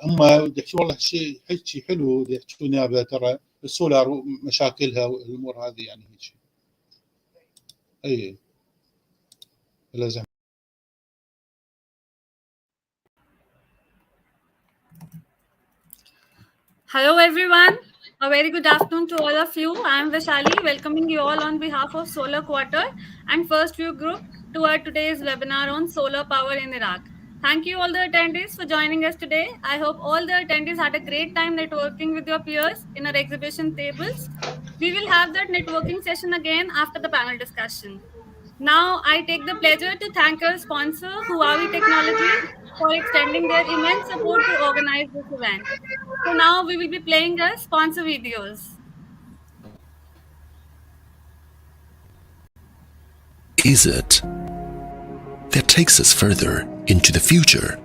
هم يحكي والله شيء حلو يحكوا نيابه ترى السولار مشاكلها والامور هذه يعني هيك شيء. اي لازم. Hello everyone, a very good afternoon to all of you. I am Vishali, welcoming you all on behalf of Solar Quarter and First View Group to our today's webinar on solar power in Iraq. Thank you all the attendees for joining us today. I hope all the attendees had a great time networking with your peers in our exhibition tables. We will have that networking session again after the panel discussion. Now, I take the pleasure to thank our sponsor, Huawei Technologies, for extending their immense support to organize this event. So now we will be playing our sponsor videos. Is it that takes us further into the future?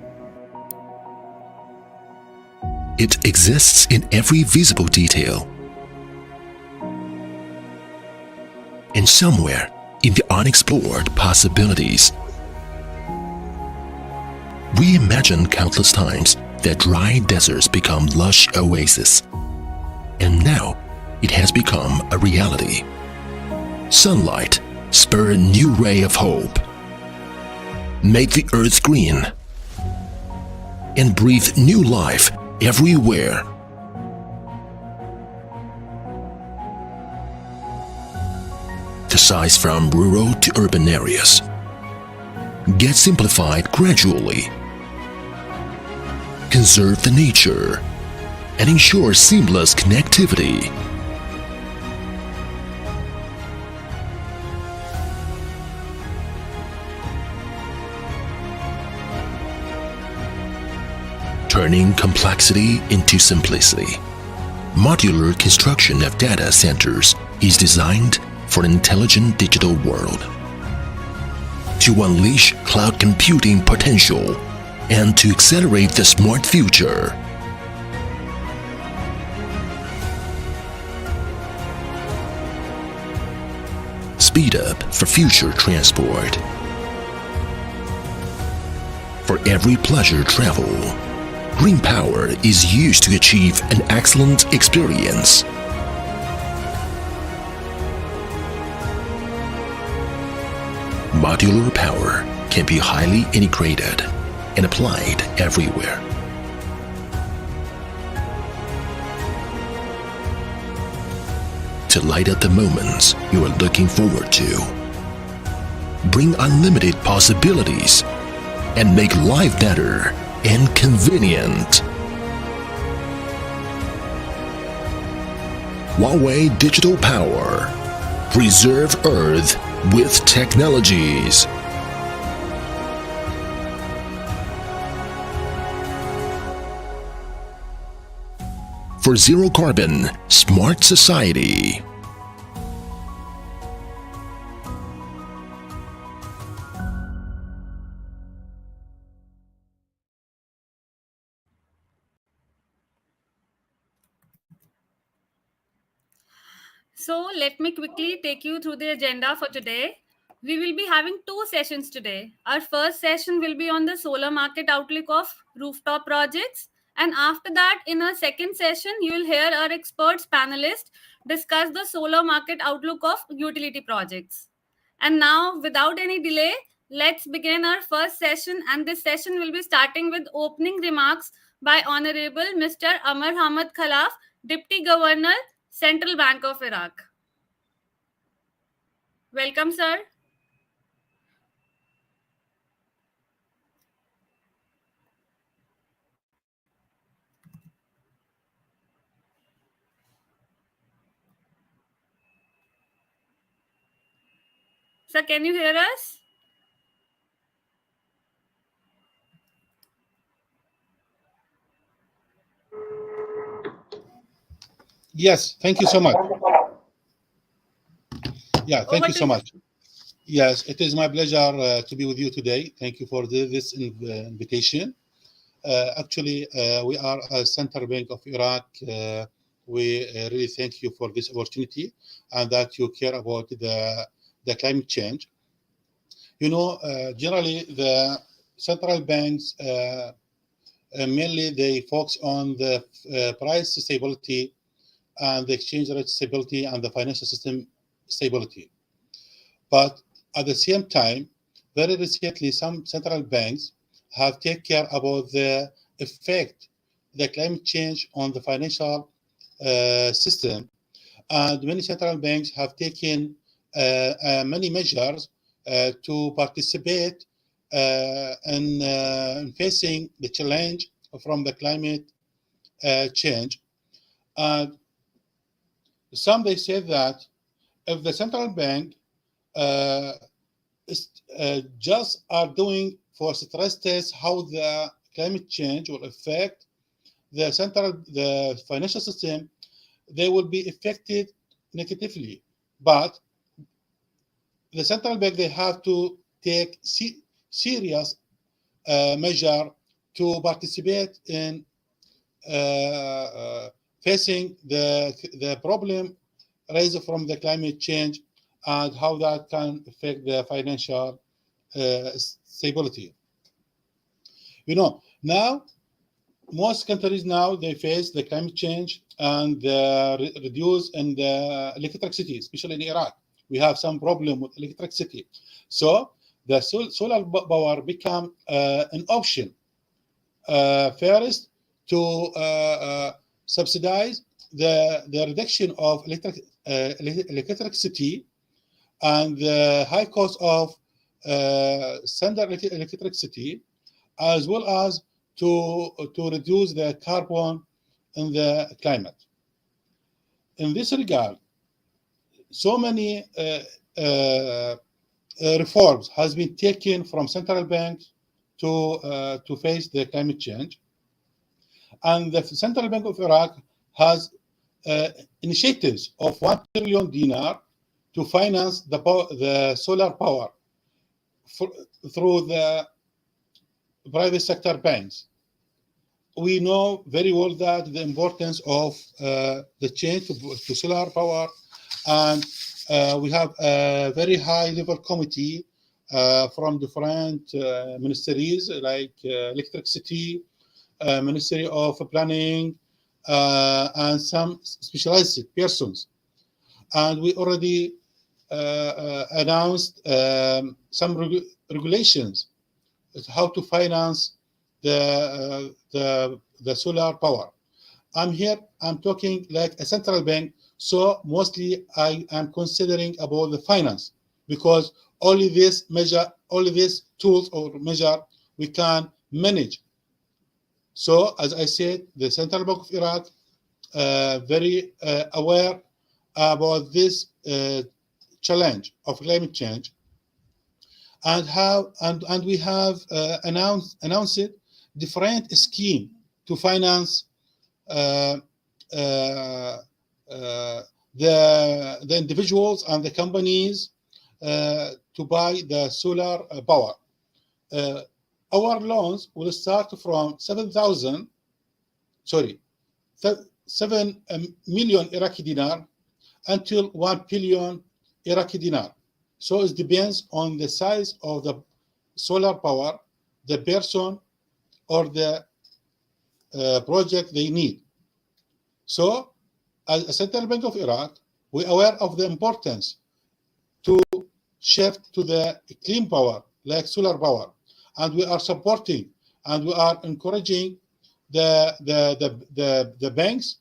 It exists in every visible detail. And somewhere in the unexplored possibilities, we imagine countless times that dry deserts become lush oases. And now it has become a reality. Sunlight spur a new ray of hope, make the earth green, and breathe new life everywhere. The size from rural to urban areas get simplified gradually, conserve the nature, and ensure seamless connectivity. Turning complexity into simplicity. Modular construction of data centers is designed for an intelligent digital world. To unleash cloud computing potential and to accelerate the smart future. Speed up for future transport. For every pleasure travel, green power is used to achieve an excellent experience. Modular power can be highly integrated and applied everywhere. To light up the moments you are looking forward to. Bring unlimited possibilities and make life better and convenient. Huawei Digital Power. Preserve Earth with technologies. For zero carbon, smart society. So let me quickly take you through the agenda for today. We will be having two sessions today. Our first session will be on the solar market outlook of rooftop projects. And after that, in our second session, you will hear our experts panelists discuss the solar market outlook of utility projects. And now, without any delay, let's begin our first session. And this session will be starting with opening remarks by Honorable Mr. Amar Hamad Khalaf, Deputy Governor, Central Bank of Iraq. Welcome, sir. Sir, can you hear us? Yes, thank you so much. Yeah, thank you so much. Yes, it is my pleasure to be with you today. Thank you for this invitation. Actually, we are a Central Bank of Iraq. We really thank you for this opportunity and that you care about the climate change. You know, generally, the central banks mainly they focus on the price stability and the exchange rate stability and the financial system stability. But at the same time, very recently, some central banks have taken care about the effect the climate change on the financial system, and many central banks have taken many measures to participate in facing the challenge from the climate change. And some they say that if the central bank just are doing for stress tests how the climate change will affect the financial system, they will be affected negatively. But the central bank, they have to take serious measure to participate in facing the problem raised from the climate change and how that can affect the financial stability. Now most countries now they face the climate change and the reduce in the electricity, especially in Iraq. We have some problem with electricity, so the solar power become an option first to subsidize the reduction of electricity and the high cost of standard electricity, as well as to reduce the carbon in the climate. In this regard, so many reforms has been taken from central banks to face the climate change, and the Central Bank of Iraq has initiatives of 1 trillion dinar to finance the solar power through the private sector banks. We know very well that the importance of the change to solar power, and we have a very high level committee from different ministries like electricity, Ministry of Planning, and some specialized persons. And we already announced some regulations how to finance the solar power. I'm talking like a central bank, so mostly I am considering about the finance, because only these tools or measure we can manage. So as I said, the Central Bank of Iraq very aware about this challenge of climate change, and we have announced different scheme to finance the individuals and the companies to buy the solar power. Our loans will start from 7 million Iraqi dinar until 1 billion Iraqi dinar. So it depends on the size of the solar power, the person or the project they need. So as a Central Bank of Iraq, we are aware of the importance to shift to the clean power like solar power, and we are supporting and we are encouraging the banks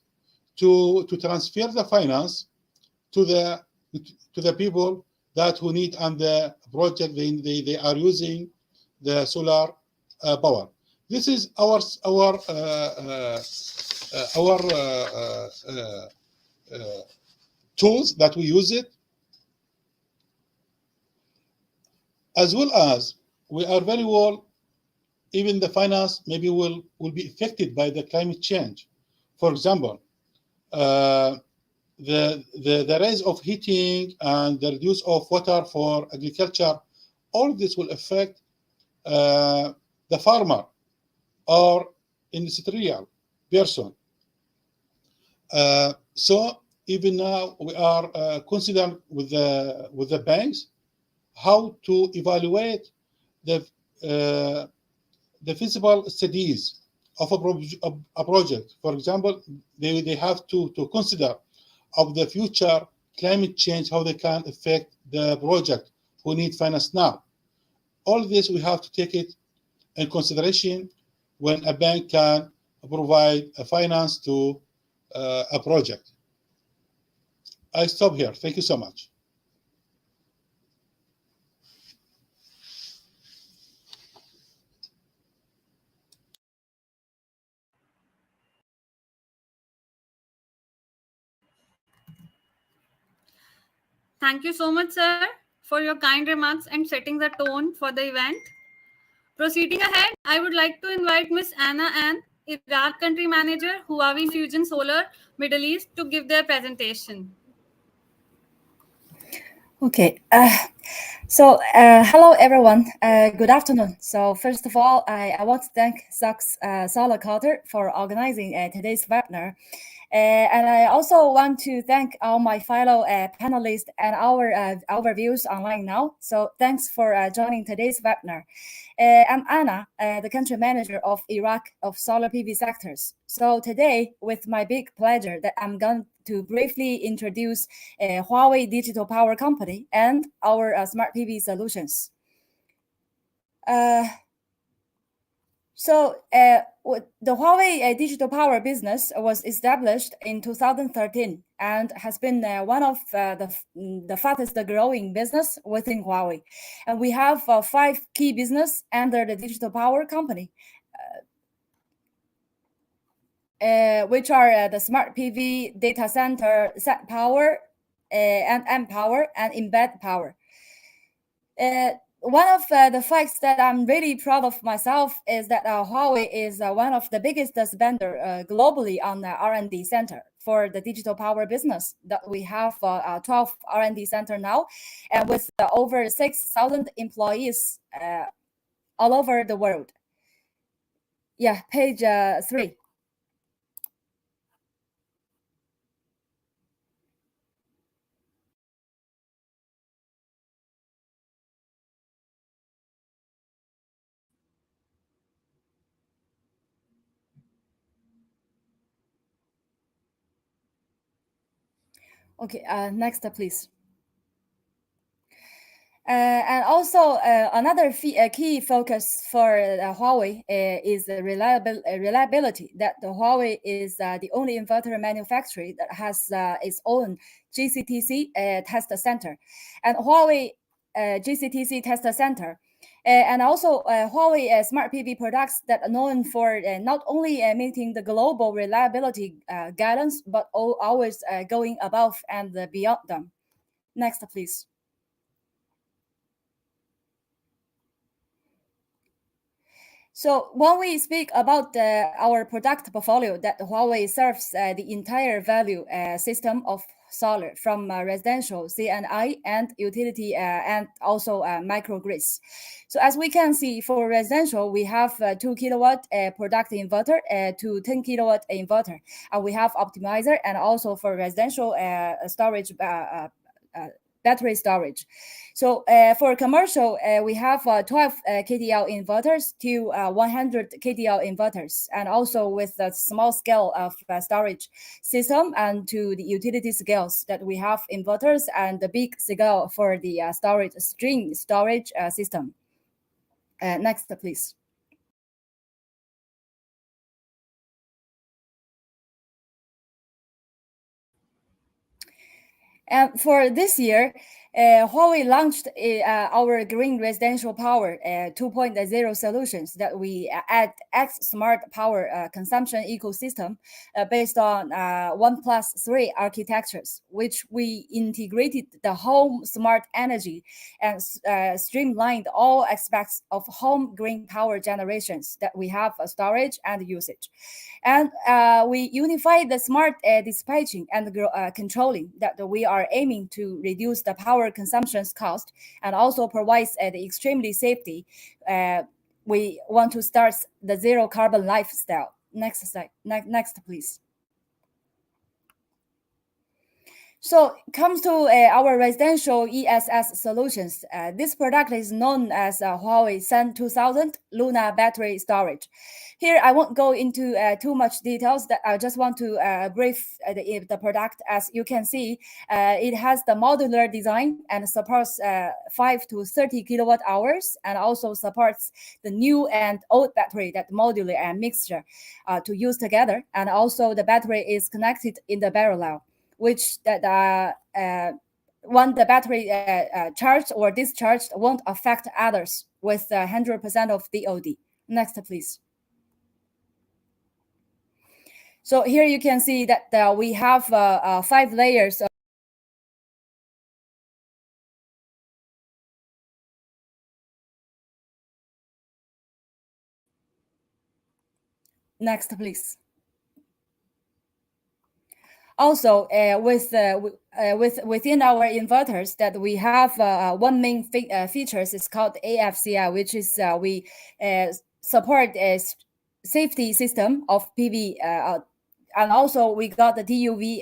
to transfer the finance to the people that who need and the project they are using the solar power. This is our tools that we use it, as well as we are very well, even the finance maybe will be affected by the climate change. For example, the rise of heating and the reduce of water for agriculture, all this will affect the farmer or industrial person. So even now we are considering with the banks how to evaluate the feasible studies of a project. For example, they have to consider of the future climate change, how they can affect the project who need finance now. All this we have to take it in consideration when a bank can provide a finance to a project. I stop here. Thank you so much. Thank you so much, sir, for your kind remarks and setting the tone for the event. Proceeding ahead, I would like to invite Ms. Anna Ann, Iraq Country Manager, Huawei Fusion Solar, Middle East, to give their presentation. Okay. Hello, everyone. Good afternoon. So first of all, I want to thank Saks Solar Quarter for organizing today's webinar. And I also want to thank all my fellow panelists and our viewers online now. So thanks for joining today's webinar. I'm Anna, the country manager of Iraq of solar PV sectors. So today, with my big pleasure, that I'm going to briefly introduce Huawei Digital Power Company and our smart PV solutions. The Huawei Digital Power business was established in 2013 and has been one of the fastest growing business within Huawei. And we have 5 key business under the Digital Power Company, which are the smart PV, data center, set power, and M-Power, and embed power. One of the facts that I'm really proud of myself is that Huawei is one of the biggest spender globally on the R&D center for the digital power business. That we have 12 R&D center now, and with over 6,000 employees all over the world. Yeah, page 3. Okay, next, please. And also another key focus for Huawei is the reliability. That the Huawei is the only inverter manufacturer that has its own GCTC test center, and Huawei GCTC test center. And also Huawei smart PV products that are known for not only meeting the global reliability guidance, but always going above and beyond them. Next, please. So when we speak about our product portfolio, that Huawei serves the entire value system of solar, from residential, C&I, and utility, and also microgrids. So as we can see, for residential, we have 2 kilowatt product inverter to 10 kilowatt inverter. And we have optimizer, and also for residential storage, battery storage. So for commercial, we have 12 kTL inverters to 100 kTL inverters, and also with a small scale of storage system, and to the utility scales that we have inverters, and the big scale for the storage string storage system. Next, please. And for this year, Huawei launched our green residential power 2.0 solutions that we add X smart power consumption ecosystem based on 1+3 architectures, which we integrated the home smart energy and streamlined all aspects of home green power generations that we have storage and usage. And we unified the smart dispatching and controlling that we are aiming to reduce the power consumption's cost, and also provides the extremely safety. We want to start the zero carbon lifestyle. Next slide. Next, please. So comes to our residential ESS solutions. This product is known as Huawei Sun 2000 Luna battery storage. Here, I won't go into too much details. That I just want to brief the product. As you can see, it has the modular design and supports 5 to 30 kilowatt hours, and also supports the new and old battery, that modular and mixture to use together. And also the battery is connected in the parallel, which that when the battery charged or discharged won't affect others with 100% of DOD. Next, please. So here you can see that we have 5 layers. Next, please. Also, within our inverters, that we have one main features is called AFCI, which is we support a safety system of PV, and also we got the TUV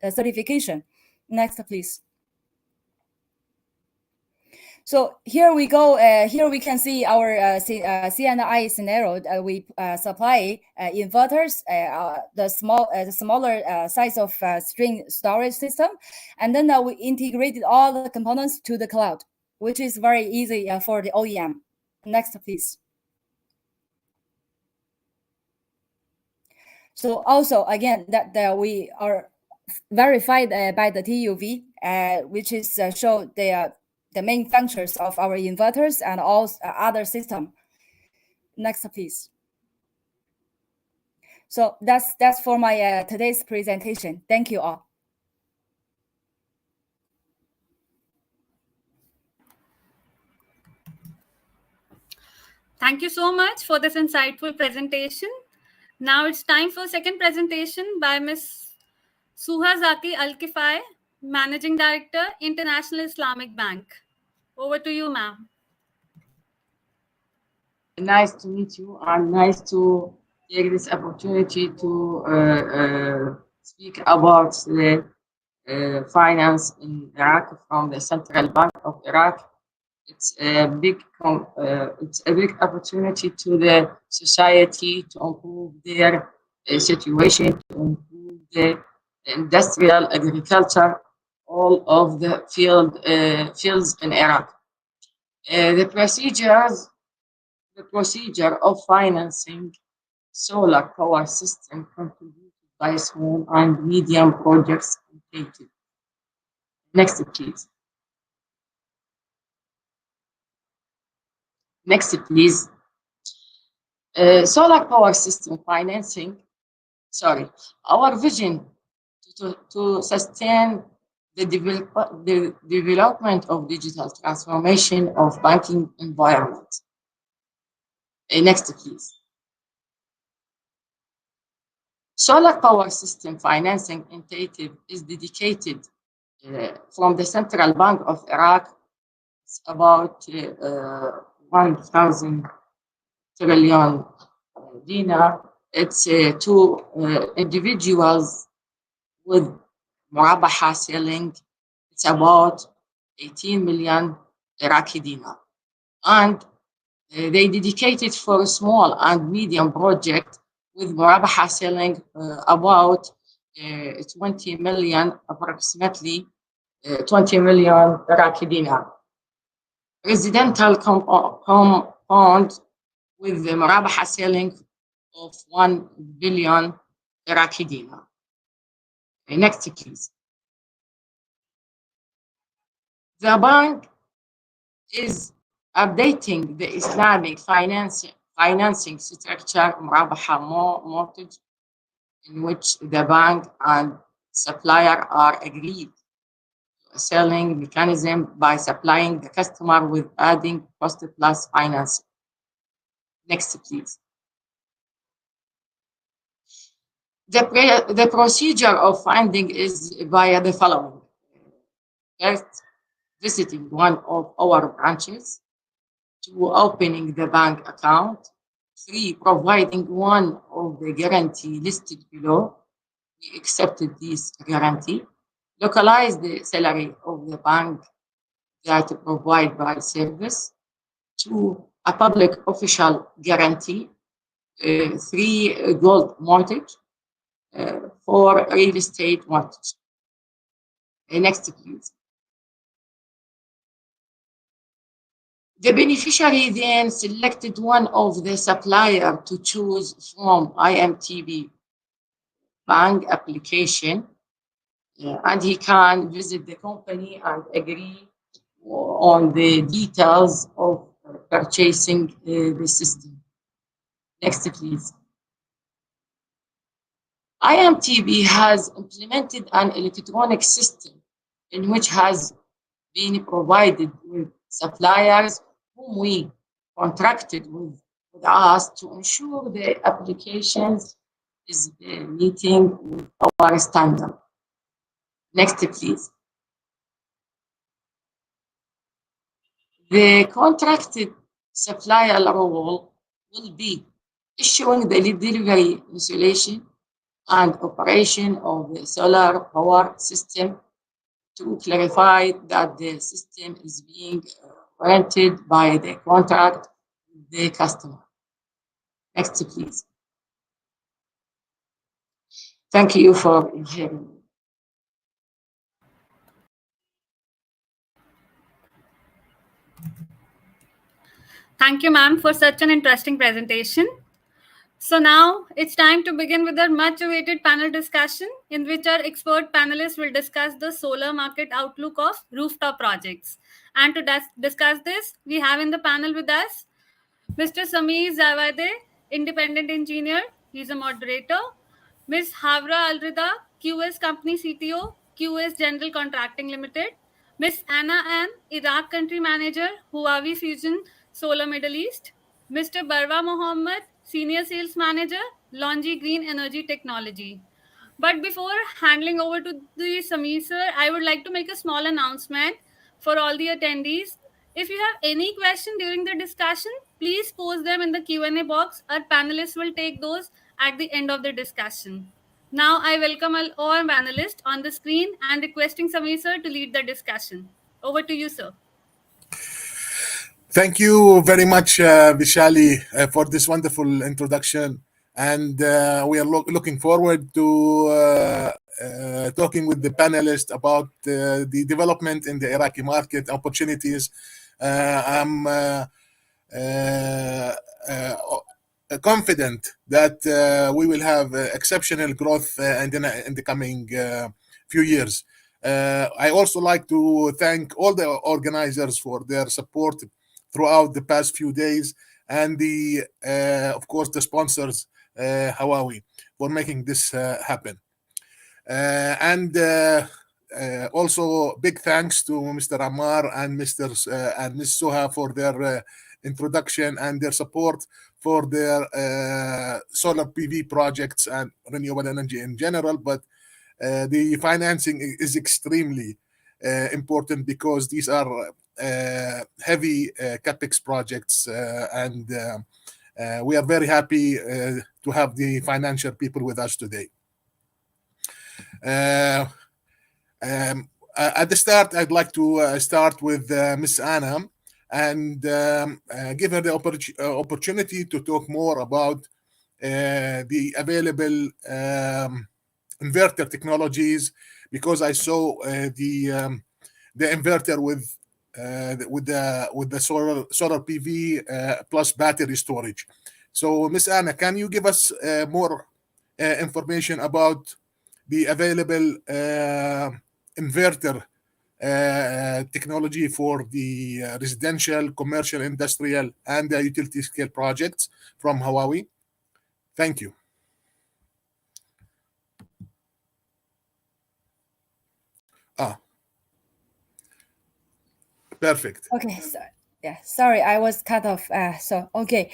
certification. Next, please. So here we go. Here we can see our CNI scenario. We supply inverters, the smaller size of string storage system, and then we integrated all the components to the cloud, which is very easy for the OEM. Next, please. So also again that we are verified by the TUV, which is show the main functions of our inverters and all other system. Next, please. So that's for my today's presentation. Thank you all. Thank you so much for this insightful presentation. Now it's time for second presentation by Ms. Suha Zaki Al-Kifai, Managing Director, International Islamic Bank. Over to you, ma'am. Nice to meet you, and nice to take this opportunity to speak about the finance in Iraq from the Central Bank of Iraq. It's a big opportunity to the society to improve their situation, to improve the industrial agriculture, all of the fields in Iraq. The procedure of financing solar power system contributed by small and medium projects completed. Next, please. Next, please. Solar power system financing. Our vision to sustain the development of digital transformation of banking environment. Next, please. Solar power system financing initiative is dedicated from the Central Bank of Iraq. It's about 1,000 trillion dinar. It's to individuals with murabaha selling. It's about 18 million Iraqi dinar. And they dedicated for a small and medium project with murabaha selling about 20 million, approximately 20 million Iraqi dinar. Residential compound with the murabaha selling of 1 billion Iraqi dinar. Next, please. The bank is updating the Islamic financing structure, murabaha mortgage, in which the bank and supplier are agreed to a selling mechanism by supplying the customer with adding cost plus financing. Next, please. The procedure of funding is via the following. First, visiting one of our branches. 2, opening the bank account. 3, providing one of the guarantee listed below. We accepted this guarantee. localize the salary of the bank that provide by service to a public official guarantee, 3 gold mortgage for real estate mortgage. Next, please. The beneficiary then selected one of the supplier to choose from IMTB bank application, and he can visit the company and agree on the details of purchasing the system. Next, please. IMTB has implemented an electronic system in which has been provided with suppliers whom we contracted with us to ensure the applications is meeting with our standard. Next, please. The contracted supplier role will be issuing the delivery installation and operation of the solar power system to clarify that the system is being rented by the contract with the customer. Next, please. Thank you for hearing me. Thank you, ma'am, for such an interesting presentation. So now it's time to begin with our much-awaited panel discussion, in which our expert panelists will discuss the solar market outlook of rooftop projects. And to discuss this, we have in the panel with us Mr. Sameer Zawade, independent engineer. He's a moderator. Ms. Havra Alrida, QS Company CTO, QS General Contracting Limited. Ms. Anna Ann, Iraq Country Manager, Huawei Fusion Solar Middle East. Mr. Barwa Mohammed, Senior Sales Manager, Longi Green Energy Technology. But before handing over to the Sameer sir, I would like to make a small announcement for all the attendees. If you have any question during the discussion, please post them in the Q&A box. Our panelists will take those at the end of the discussion. Now I welcome all panelists on the screen and requesting Sameer sir to lead the discussion. Over to you, sir. Thank you very much, Vishali, for this wonderful introduction. And we are looking forward to talking with the panelists about the development in the Iraqi market opportunities. I'm confident that we will have exceptional growth in the coming few years. I also like to thank all the organizers for their support throughout the past few days, and of course, the sponsors, Huawei, for making this happen. Also, big thanks to Mr. Ammar and Ms. Soha for their introduction and their support for their solar PV projects and renewable energy in general. But the financing is extremely important because these are heavy capex projects, and we are very happy to have the financial people with us today. At the start, I'd like to start with Ms. Anna and give her the opportunity to talk more about the available inverter technologies, because I saw the inverter with the solar PV plus battery storage. So, Ms. Anna, can you give us more information about the available inverter technology for the residential, commercial, industrial, and utility scale projects from Huawei? Thank you. Perfect. Okay, so yeah, sorry, I was cut off. Okay,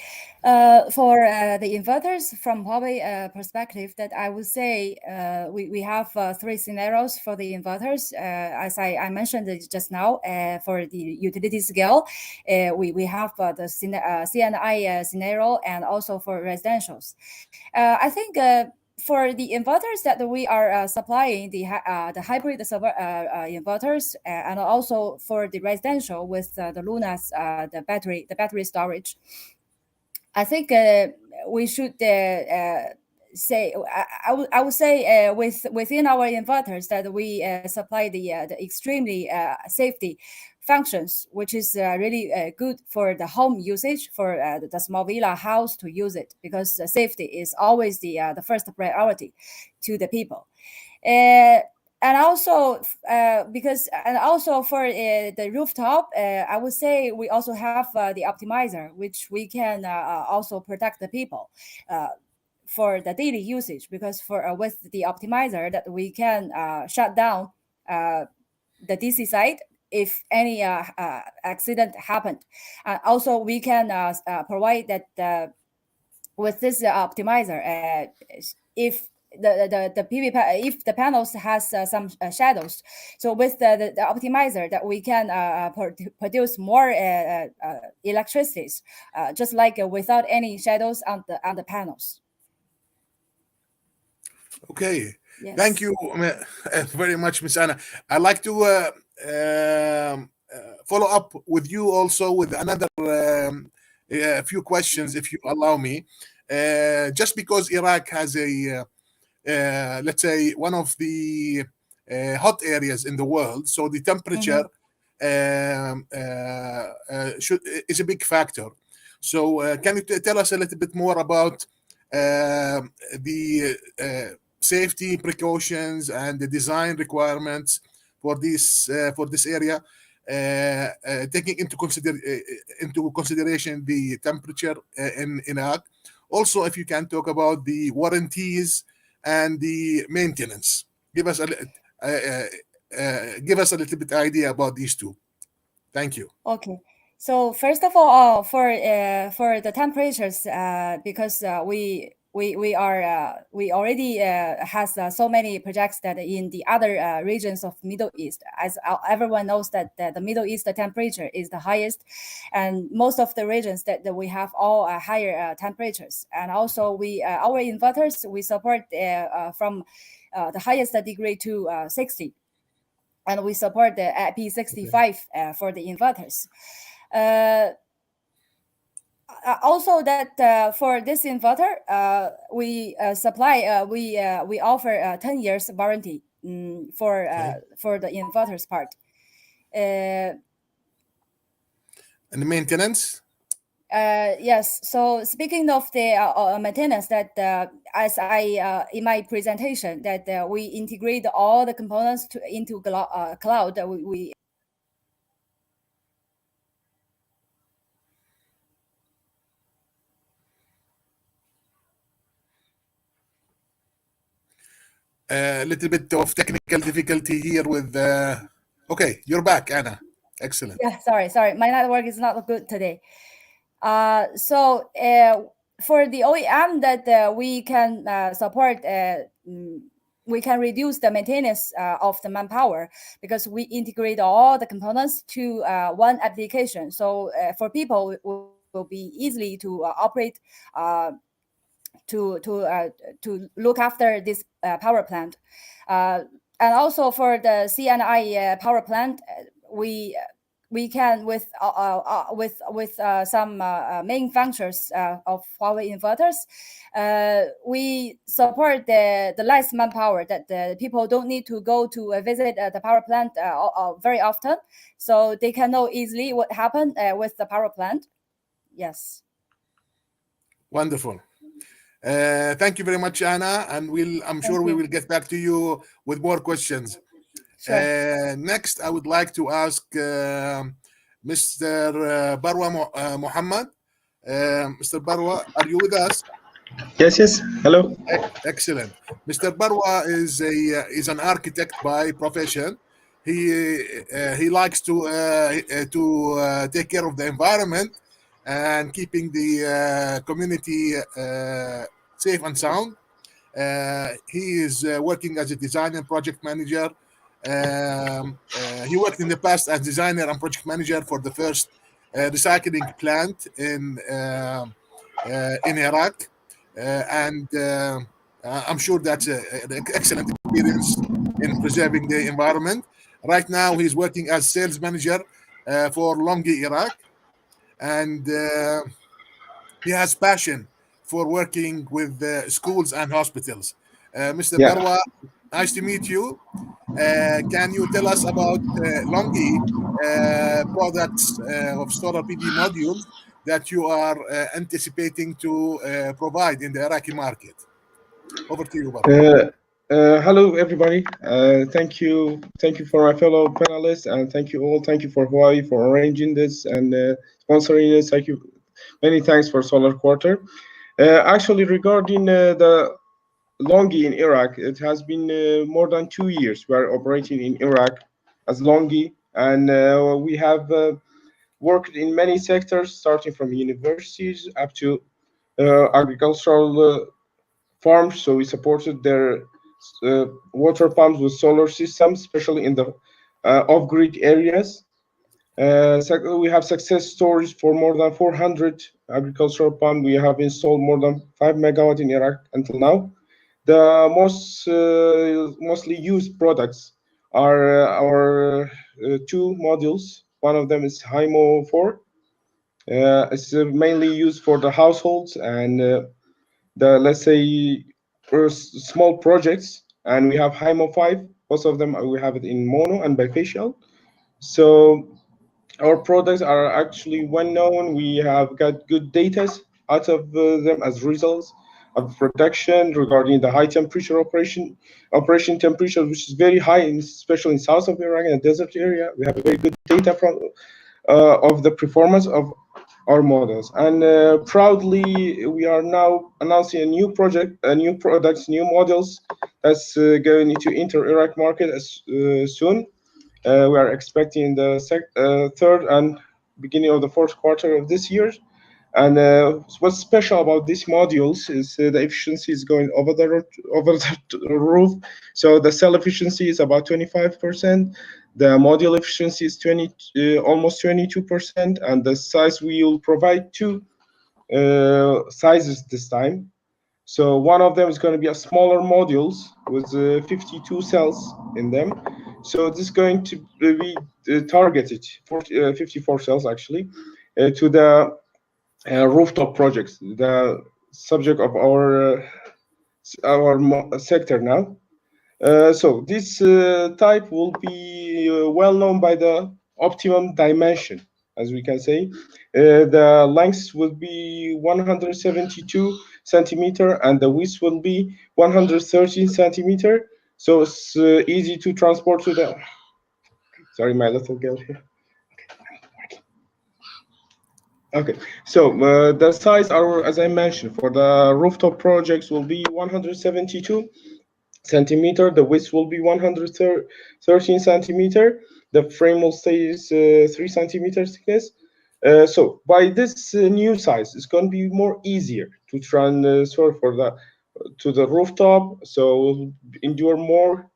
for the inverters from Huawei perspective, that I would say we have 3 scenarios for the inverters. As I mentioned just now, for the utility scale, we have the CNI scenario, and also for residentials. I think for the inverters that we are supplying, the hybrid inverters, and also for the residential with the Luna's the battery storage, I think we should say I would say within our inverters that we supply the extremely safety functions, which is really good for the home usage, for the small villa house to use it, because safety is always the first priority to the people. And also for the rooftop, I would say we also have the optimizer, which we can also protect the people for the daily usage, because for with the optimizer that we can shut down the DC side if any accident happened. Also, we can provide that with this optimizer, if the PV if the panels has some shadows, so with the optimizer that we can produce more electricity, just like without any shadows on the panels. Okay. Yes. Thank you very much, Ms. Anna. I'd like to follow up with you also with another few questions, if you allow me. Just because Iraq has a, let's say, one of the hot areas in the world, so the temperature is a big factor. So can you tell us a little bit more about the safety precautions and the design requirements for this area, taking into consideration the temperature in Iraq? Also, if you can talk about the warranties and the maintenance, give us a little bit idea about these two. Thank you. Okay. So first of all, for the temperatures, because we already has so many projects that in the other regions of Middle East, as everyone knows that the Middle East temperature is the highest, and most of the regions that we have all higher temperatures. And also our inverters, we support from the highest degree to 60, and we support the IP65 for the inverters. Also, that for this inverter, we supply we offer 10 years warranty for the inverters part. And the maintenance? Yes. So speaking of the maintenance, that as I in my presentation, that we integrate all the components into cloud. We a little bit of technical difficulty here with okay, you're back, Anna. Excellent. Yeah, sorry, my network is not good today. So for the OEM that we can support, we can reduce the maintenance of the manpower, because we integrate all the components to one application. So for people, it will be easily to operate, to look after this power plant. And also for the CNI power plant, we can with some main functions of Huawei inverters, we support the less manpower, that the people don't need to go to visit the power plant very often, so they can know easily what happened with the power plant. Yes. Wonderful. Thank you very much, Anna, and I'm sure we will get back to you with more questions. Sure. Next, I would like to ask Mr. Barwa Muhammad. Mr. Barwa, are you with us? Yes. Hello. Excellent. Mr. Barwa is an architect by profession. He likes to take care of the environment and keeping the community safe and sound. He is working as a design and project manager. He worked in the past as designer and project manager for the first recycling plant in Iraq, and I'm sure that's an excellent experience in preserving the environment. Right now, he's working as sales manager for Longi, Iraq, and he has passion for working with schools and hospitals. Mr. Yeah. Marwa, nice to meet you. Can you tell us about Longi products of solar PV modules that you are anticipating to provide in the Iraqi market? Over to you, Marwa. Hello, everybody. Thank you for my fellow panelists, and thank you all. Thank you for Huawei for arranging this and sponsoring this. Thank you. Many thanks for Solar Quarter. Actually, regarding the Longi in Iraq, it has been more than 2 years we are operating in Iraq as Longi, and we have worked in many sectors, starting from universities up to agricultural farms. So we supported their water pumps with solar systems, especially in the off-grid areas. We have success stories for more than 400 agricultural pumps. We have installed more than 5 megawatt in Iraq until now. The mostly used products are our two modules. One of them is HIMO 4. It's mainly used for the households and the, let's say, small projects. And we have HIMO 5. Most of them we have it in mono and bifacial. So our products are actually well known. We have got good data out of them as results of production regarding the high temperature operation temperature, which is very high, especially in south of Iraq and the desert area. We have very good data from of the performance of our models. And proudly, we are now announcing a new project, new products, new models that's going to enter Iraq market as soon. We are expecting the third and beginning of the fourth quarter of this year. And what's special about these modules is the efficiency is going over the roof. So the cell efficiency is about 25%. The module efficiency is almost 22%, and the size we will provide two sizes this time. So one of them is going to be a smaller modules with 52 cells in them. So this is going to be targeted for 54 cells actually to the rooftop projects, the subject of our sector now. So this type will be well known by the optimum dimension, as we can say. The length will be 172 centimeter and the width will be 113 centimeter. So it's easy to transport to the. Sorry, my little girl here. Okay, so the size are, as I mentioned, for the rooftop projects will be 172 centimeter. The width will be 113 centimeter. The frame will stay 3 centimeters thickness. So by this new size, it's going to be more easier to transfer to the rooftop. So we'll endure more,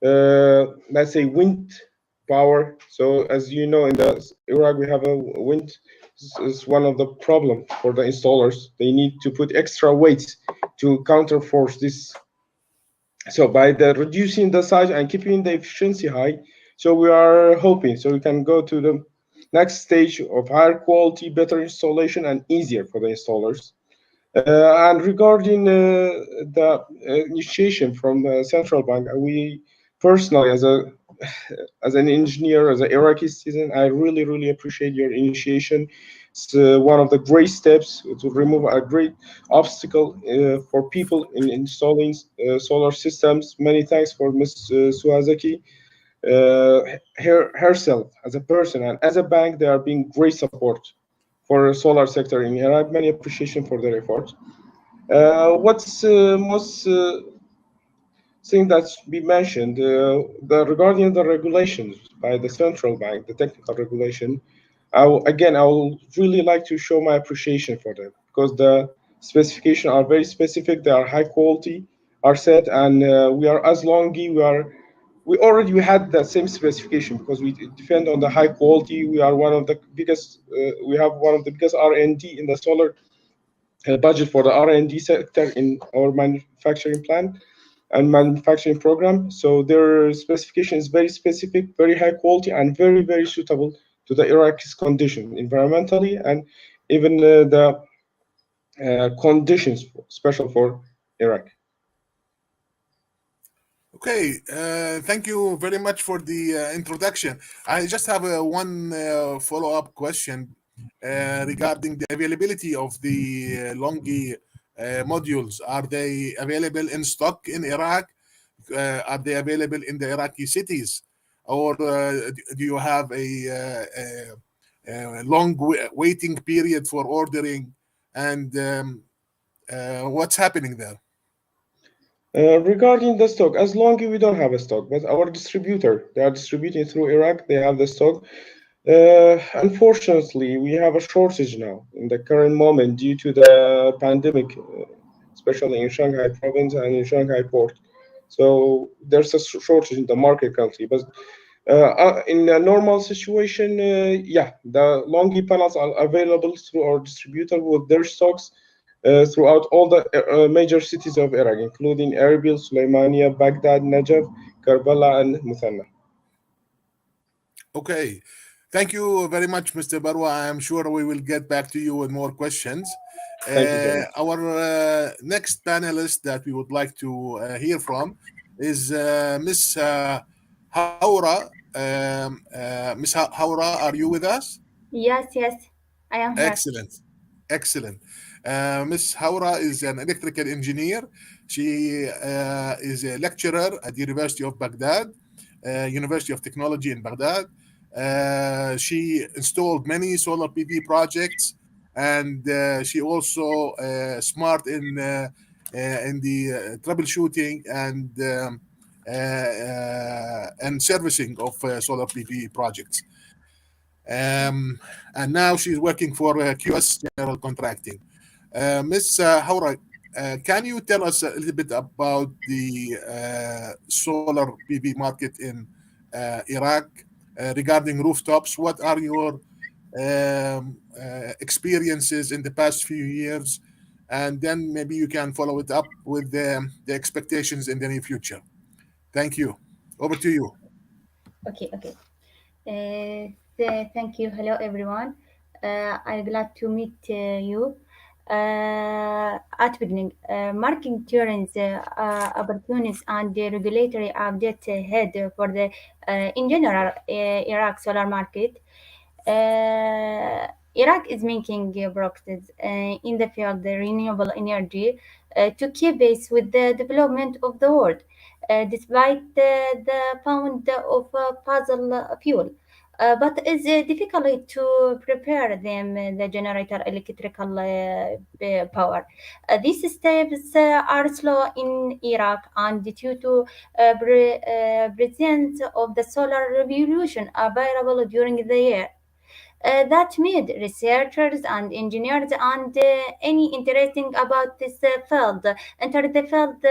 let's say, wind power. So as you know, in the Iraq we have a wind is one of the problem for the installers. They need to put extra weights to counterforce this. So by reducing the size and keeping the efficiency high, so we are hoping so we can go to the next stage of higher quality, better installation, and easier for the installers. And regarding the initiation from the central bank, we personally, as an engineer, as an Iraqi citizen, I really appreciate your initiation. It's one of the great steps to remove a great obstacle for people in installing solar systems. Many thanks for Ms. Suazaki. Herself as a person and as a bank, they are being great support for the solar sector in Iraq. Many appreciation for their effort. What's most thing that's been mentioned regarding the regulations by the central bank, the technical regulation. I will really like to show my appreciation for them because the specifications are very specific. They are high quality, are set, and we are as Longi. We already had the same specification because we depend on the high quality. We are one of the biggest. We have one of the biggest R&D in the solar budget for the R&D sector in our manufacturing plant and manufacturing program. So their specification is very specific, very high quality, and very, very suitable to the Iraq's condition, environmentally, and even the conditions special for Iraq. Okay, thank you very much for the introduction. I just have one follow-up question regarding the availability of the Longi modules. Are they available in stock in Iraq? Are they available in the Iraqi cities? Or do you have a long waiting period for ordering? And what's happening there? Regarding the stock, as long as we don't have a stock, but our distributor, they are distributing through Iraq, they have the stock. Unfortunately, we have a shortage now in the current moment due to the pandemic, especially in Shanghai province and in Shanghai port. So there's a shortage in the market currently. But in a normal situation, yeah, the Longi panels are available through our distributor with their stocks throughout all the major cities of Iraq, including Erbil, Sulaimania, Baghdad, Najaf, Karbala, and Muthanna. Okay. Thank you very much, Mr. Barwa. I am sure we will get back to you with more questions. Thank you so much. Our next panelist that we would like to hear from is Miss Haura. Miss Haura, are you with us? Yes, I am here. Excellent. Excellent. Miss Haura is an electrical engineer. She is a lecturer at the University of Baghdad, University of Technology in Baghdad. She installed many solar PV projects, and she also smart in the troubleshooting and servicing of solar PV projects. And now she's working for QS General Contracting. Ms. Haura, can you tell us a little bit about the solar PV market in Iraq regarding rooftops? What are your experiences in the past few years? And then maybe you can follow it up with the expectations in the near future. Thank you. Over to you. Okay. Thank you. Hello, everyone. I'm glad to meet you. At beginning, marking trends, opportunities, and the regulatory update ahead for the in general Iraq solar market. Iraq is making progress in the field of renewable energy to keep pace with the development of the world, despite the pound of fossil fuel. But it's difficult to prepare them the generator electrical power. These steps are slow in Iraq and due to presence of the solar revolution available during the year. That made researchers and engineers and any interesting about this field enter the field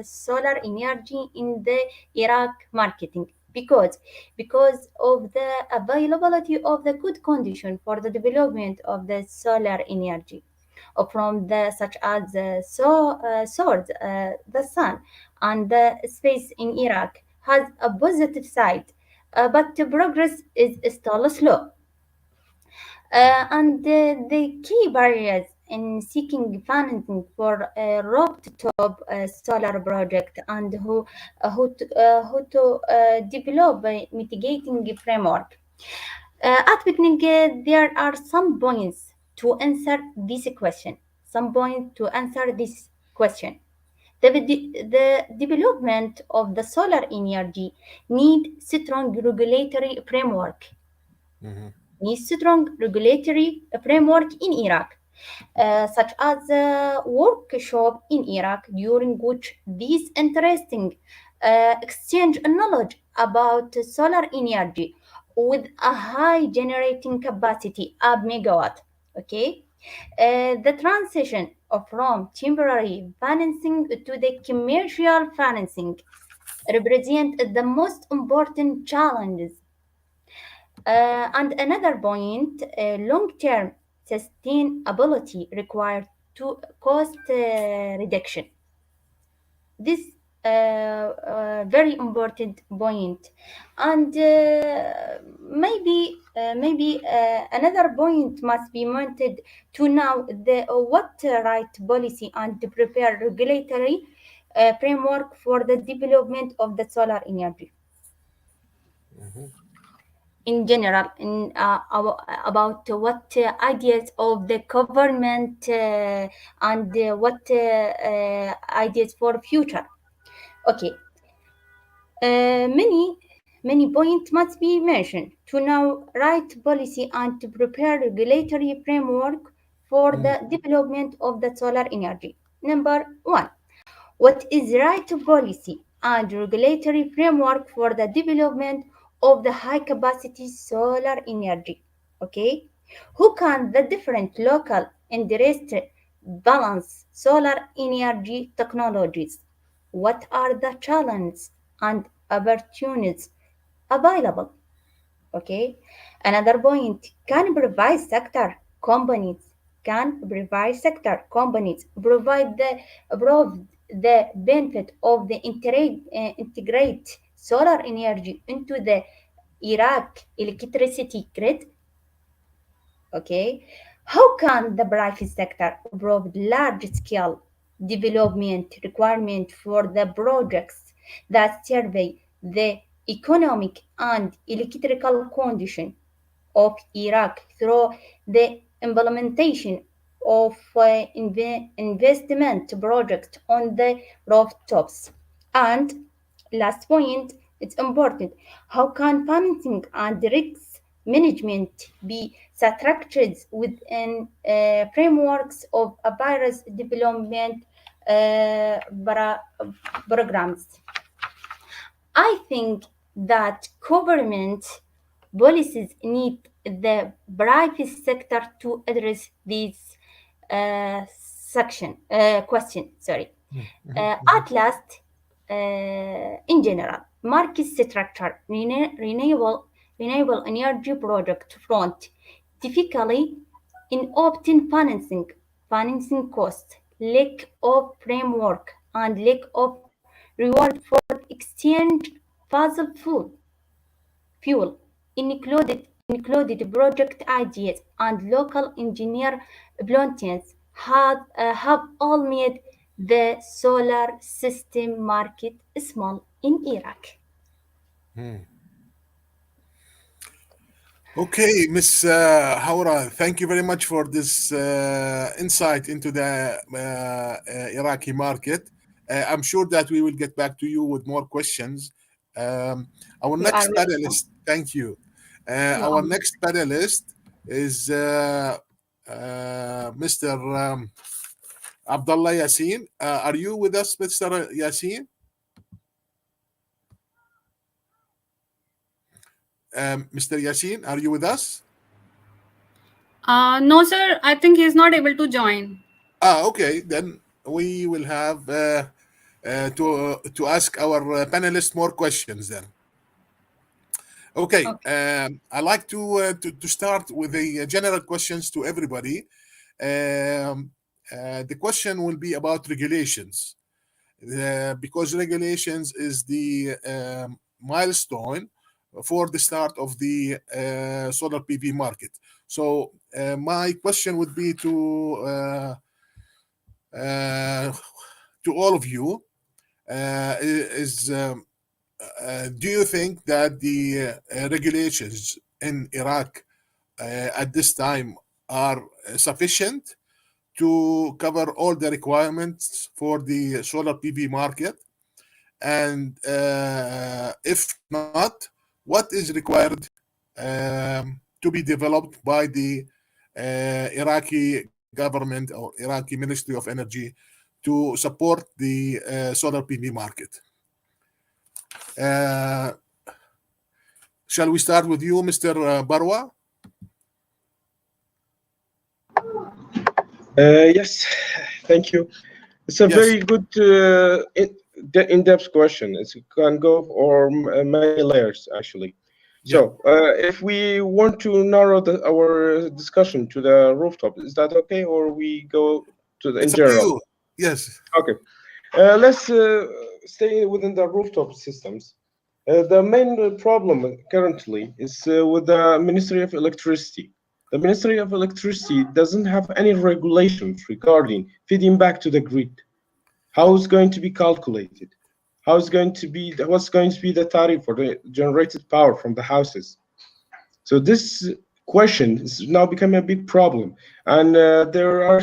solar energy in the Iraq marketing because of the availability of the good condition for the development of the solar energy from the such as source, the sun and the space in Iraq has a positive side, but the progress is still slow. And the key barriers in seeking financing for a rooftop solar project and who to develop a mitigating framework. At beginning, there are some points to answer this question. The development of the solar energy need strong regulatory framework. Mm-hmm. Needs strong regulatory framework in Iraq, such as a workshop in Iraq during which these interesting exchange knowledge about solar energy with a high generating capacity of megawatt. Okay, the transition from temporary financing to the commercial financing represent the most important challenges. And another point, long-term sustainability require to cost reduction. This very important point, and maybe another point must be mentioned to know the what right policy and to prepare regulatory framework for the development of the solar energy in general, about what ideas of the government and what ideas for future. Okay, many points must be mentioned to now write policy and to prepare regulatory framework for the development of the solar energy. Number one, what is right policy and regulatory framework for the development of the high capacity solar energy? Okay, who can the different local interest balance solar energy technologies? What are the challenges and opportunities available? Okay, another point, can private sector companies provide the benefit of the integrate solar energy into the Iraq electricity grid? Okay, how can the private sector provide large-scale development requirement for the projects that survey the economic and electrical condition of Iraq through the implementation of investment projects on the rooftops? And last point, it's important. How can financing and risk management be structured within frameworks of a virus development programs? I think that government policies need the private sector to address these question. Sorry. At last, in general, market structure, renewable energy project front, typically in obtain financing cost, lack of framework, and lack of reward for exchange fossil fuel, included project ideas and local engineer plans have all made the solar system market small in Iraq. Okay, Miss Hura, thank you very much for this insight into the Iraqi market. I'm sure that we will get back to you with more questions. Our You next are welcome. panelist, thank you. You Our are next panelist is Mr. Abdullah Yassin. Are you with us, Mr. Yassin? Mr. Yassin, are you with us? No, sir. I think he's not able to join. Okay. Then we will have to ask our panelists more questions then. Okay. I like to start with the general questions to everybody. The question will be about regulations, because regulations is the milestone for the start of the solar PV market. So my question would be to all of you do you think that the regulations in Iraq at this time are sufficient to cover all the requirements for the solar PV market? And if not, what is required to be developed by the Iraqi government or Iraqi Ministry of Energy to support the solar PV market? Shall we start with you, Mr. Barwa? Yes, thank you. It's a very good in-depth question. It can go for many layers, actually. So if we want to narrow our discussion to the rooftop, is that okay, or we go to the in It's up to general? you. Yes. Okay. Let's stay within the rooftop systems. The main problem currently is with the Ministry of Electricity. The Ministry of Electricity doesn't have any regulations regarding feeding back to the grid. How is going to be calculated? What's going to be the tariff for the generated power from the houses? So this question is now becoming a big problem, and there are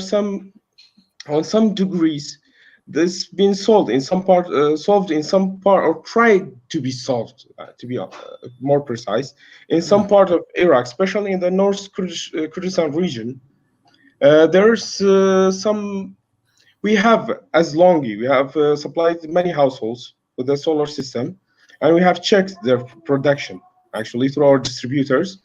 on some degrees, this been solved in some part, or tried to be solved, to be more precise, in some part of Iraq, especially in the North Kurdistan region. There's some. We have, as Longi, we have supplied many households with the solar system, and we have checked their production actually through our distributors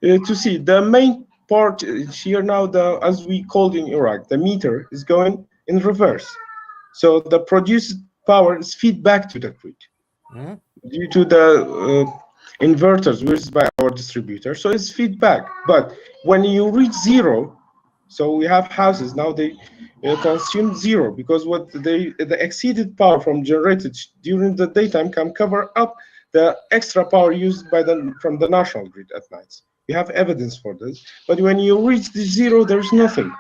to see the main part here now. As we called in Iraq, the meter is going in reverse, so the produced power is feed back to the grid due to the inverters used by our distributor. So it's feedback, but when you reach zero, so we have houses now, they consume zero, because what the exceeded power from generated during the daytime can cover up the extra power used from the national grid at night. We have evidence for this, but when you reach the zero, there's nothing.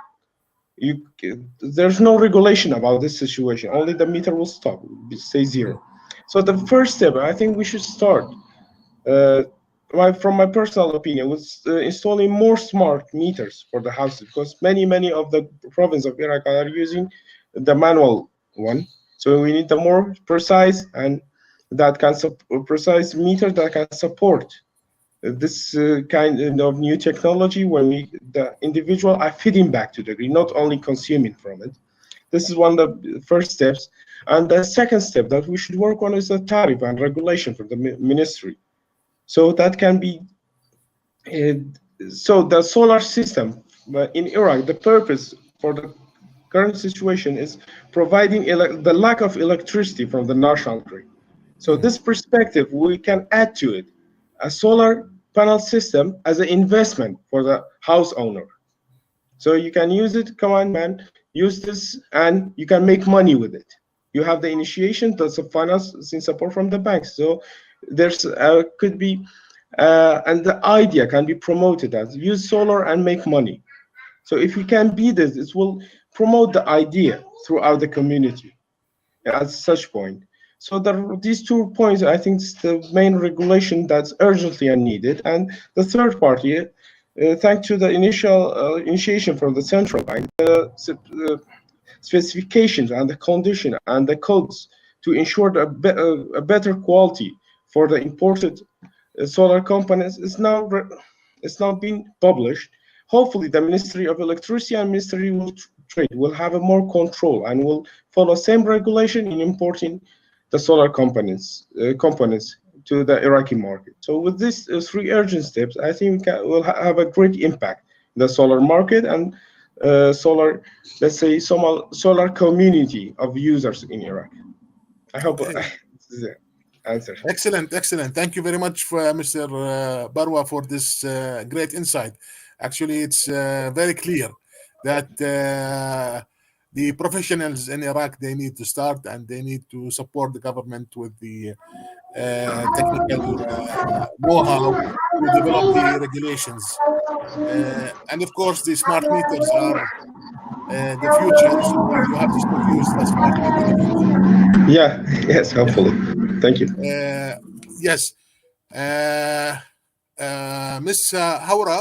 There's no regulation about this situation. Only the meter will stop, say zero. So the first step, I think we should start, from my personal opinion, was installing more smart meters for the houses, because many of the province of Iraq are using the manual one. So we need the more precise and precise meter that can support this kind of new technology, when the individual are feeding back to the grid, not only consuming from it. This is one of the first steps. And the second step that we should work on is the tariff and regulation for the ministry. So that can be, so the solar system in Iraq, the purpose for the current situation is providing the lack of electricity from the national grid. So this perspective, we can add to it a solar panel system as an investment for the house owner. So you can use it, come on man, use this, and you can make money with it. You have the initiation, that's a financing support from the banks. So there's could be, and the idea can be promoted as use solar and make money. So if we can be this, it will promote the idea throughout the community at such point. So these 2 points, I think, is the main regulation that's urgently needed. And the third part here, thanks to the initial initiation from the central bank, the specifications and the condition and the codes to ensure a better quality for the imported solar components is now being published. Hopefully, the Ministry of Electricity and Ministry of Trade will have a more control and will follow same regulation in importing the solar components to the Iraqi market. So with these 3 urgent steps, I think we'll have a great impact in the solar market and solar, let's say, solar community of users in Iraq. I hope this is the answer. Excellent. Thank you very much, Mr. Barwa, for this great insight. Actually, it's very clear that the professionals in Iraq, they need to start and they need to support the government with the technical know-how to develop the regulations. And of course, the smart meters are the future, so you have to still use the smart meter. Yeah, yes, hopefully. Thank you. Yes. Ms. Hura,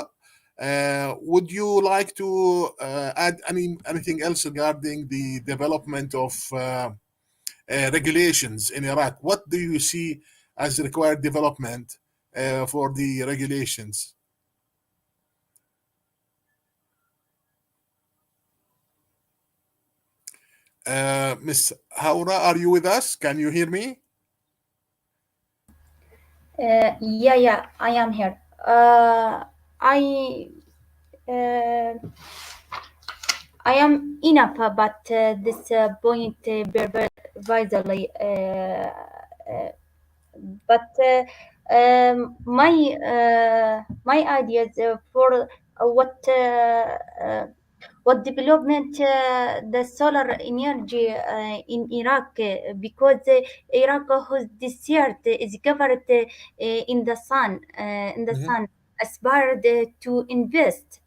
would you like to add anything else regarding the development of regulations in Iraq? What do you see as required development for the regulations? Ms. Hura, are you with us? Can you hear me? Yeah, I am here. I am enough about this point perversely, but My ideas for what development the solar energy in Iraq because Iraq whose desert is covered in the sun aspired to invest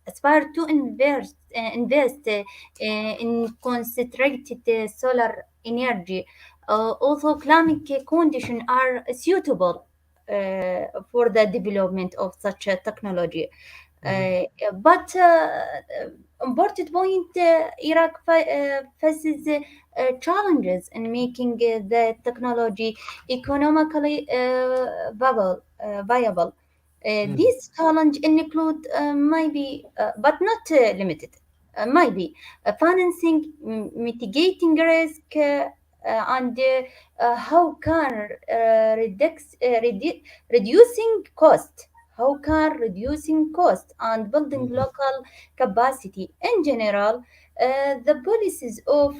in concentrated solar energy. Also climate conditions are suitable for the development of such a technology. But important point, Iraq faces challenges in making the technology economically viable. These challenges include maybe, but not limited, maybe financing, mitigating risk, and how can reducing cost. How can reducing cost and building local capacity in general. The policies of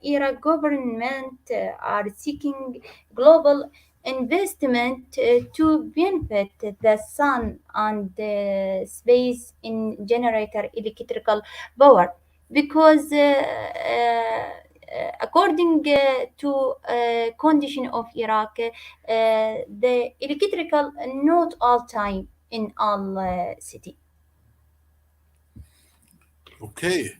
Iraq government are seeking global investment to benefit the sun and space in generator electrical power because according to condition of Iraq, the electrical not all time in all city. Okay.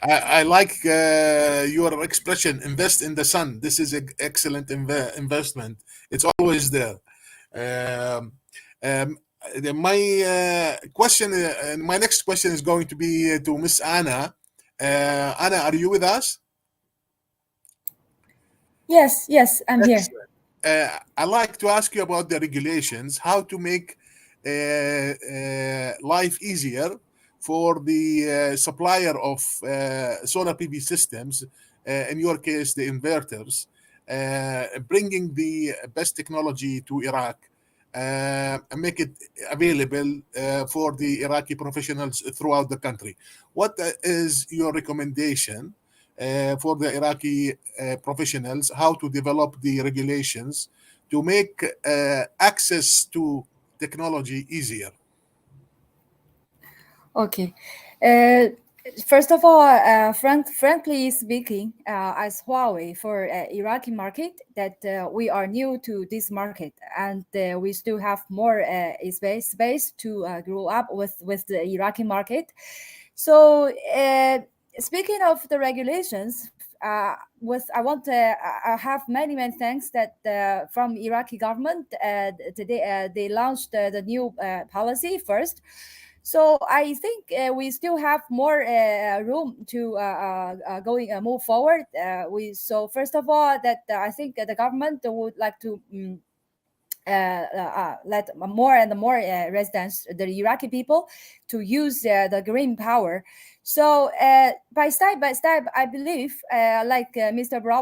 I like your expression, invest in the sun. This is an excellent investment. It's always there. Um, um, my next question is going to be to Miss Anna. Anna, are you with us? Yes, I'm here. Excellent. I'd like to ask you about the regulations, how to make life easier for the supplier of solar PV systems, in your case, the inverters, bringing the best technology to Iraq and make it available for the Iraqi professionals throughout the country. What is your recommendation for the Iraqi professionals, how to develop the regulations to make access to technology easier? Okay. First of all, frankly speaking, as Huawei for Iraqi market, that we are new to this market, and we still have more space to grow up with the Iraqi market. So, speaking of the regulations, I want to I have many thanks that from Iraqi government. Today they launched the new policy first. So I think we still have more room to move forward. So first of all, that I think the government would like to let more and more residents, the Iraqi people, to use the green power. So by step, I believe, like Mr. Brown.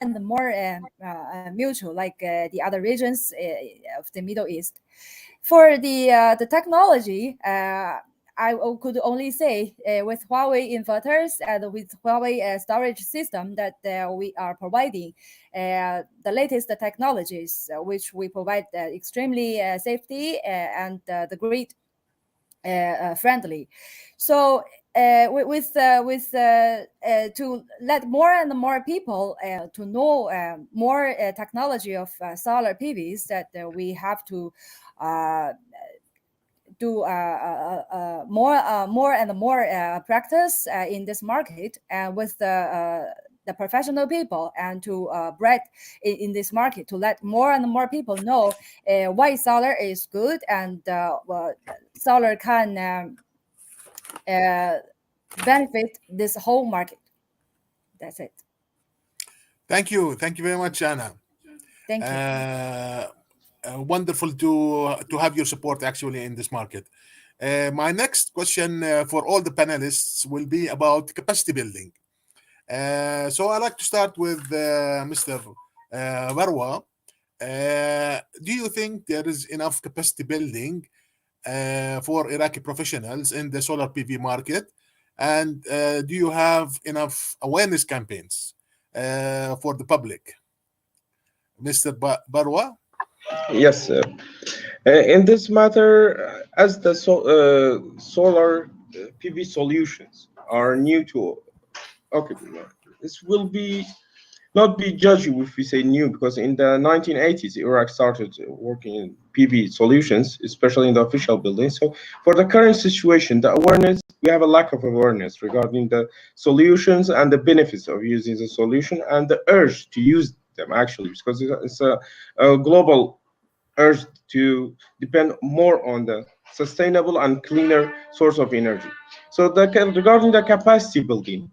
And the more mutual, like the other regions of the Middle East. For the technology, I could only say with Huawei inverters and with Huawei storage system that we are providing the latest technologies, which we provide extremely safety and the grid friendly. So to let more and more people to know more technology of solar PVs, that we have to do more and more practice in this market with the professional people, and to breed in this market, to let more and more people know why solar is good, and solar can benefit this whole market. That's it. Thank you very much, Anna. Thank you. Wonderful to have your support actually in this market. My next question for all the panelists will be about capacity building. So I'd like to start with Mr. Varwa. Do you think there is enough capacity building for Iraqi professionals in the solar PV market? And do you have enough awareness campaigns for the public? Mr. Barwa? Yes, in this matter, as the solar PV solutions are new to, okay, this will be not be judged if we say new, because in the 1980s, Iraq started working in PV solutions, especially in the official buildings. So for the current situation, the awareness, we have a lack of awareness regarding the solutions and the benefits of using the solution and the urge to use them, actually, because it's a global urge to depend more on the sustainable and cleaner source of energy. So regarding the capacity building,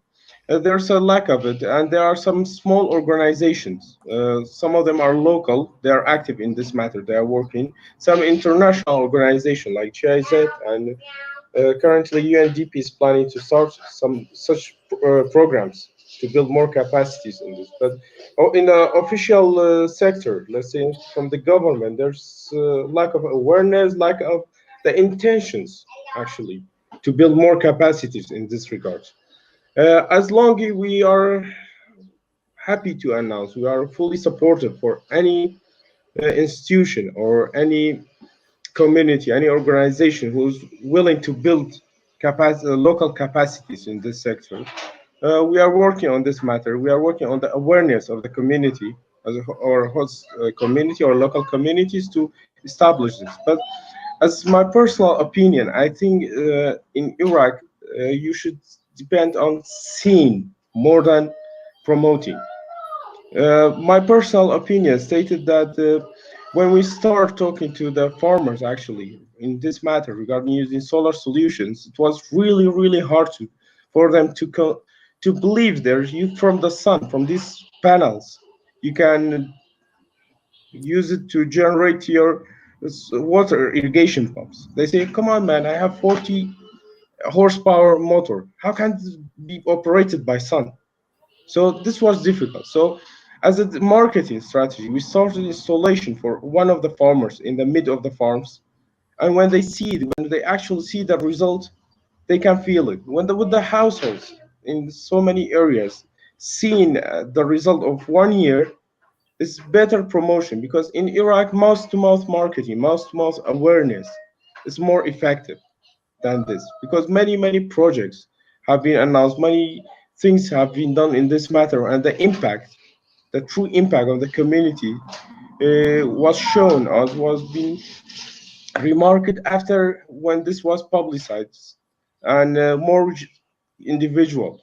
there's a lack of it, and there are some small organizations. Some of them are local; they are active in this matter. They are working. Some international organization like GIZ, and currently UNDP is planning to start some such programs to build more capacities in this. But in the official sector, let's say from the government, there's lack of awareness, lack of the intentions actually to build more capacities in this regard. As Longi, we are happy to announce we are fully supportive for any institution or any community, any organization who's willing to build local capacities in this sector. We are working on this matter. We are working on the awareness of the community, or host community or local communities, to establish this. But as my personal opinion, I think in Iraq, you should depend on seeing more than promoting. My personal opinion stated that when we start talking to the farmers, actually, in this matter regarding using solar solutions, it was really, really hard for them to believe there's you from the sun, from these panels, you can use it to generate your water irrigation pumps. They say, come on, man, I have 40 horsepower motor. How can it be operated by sun? So this was difficult. So as a marketing strategy, we started installation for one of the farmers in the mid of the farms. And when they actually see the result, they can feel it. With the households in so many areas, seeing the result of 1 year is better promotion, because in Iraq, mouth-to-mouth marketing, mouth-to-mouth awareness is more effective than this, because many projects have been announced, many things have been done in this matter, and the true impact of the community was shown, or was being remarked after when this was publicized, and more individual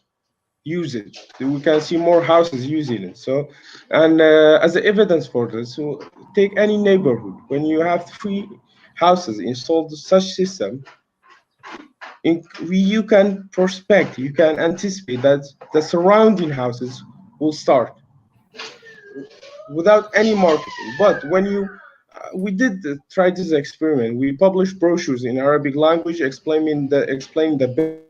use it. We can see more houses using it. So, and as evidence for this, so take any neighborhood. When you have 3 houses installed such system, you can prospect, you can anticipate that the surrounding houses will start without any marketing. But when we did try this experiment, we published brochures in Arabic language explaining the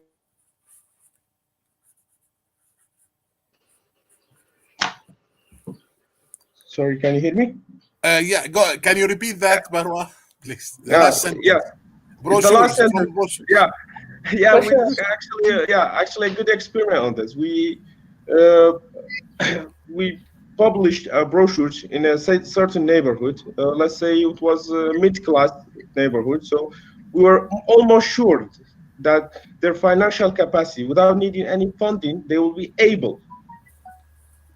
Sorry, can you hear me? Yeah, go. Can you repeat that, Barwa, please? The Yeah, last sentence. yeah. Brochures, The last sentence. brochures. Yeah, we did actually a good experiment on this. We published brochures in a certain neighborhood. Let's say it was a mid-class neighborhood. So we were almost sure that their financial capacity, without needing any funding, they will be able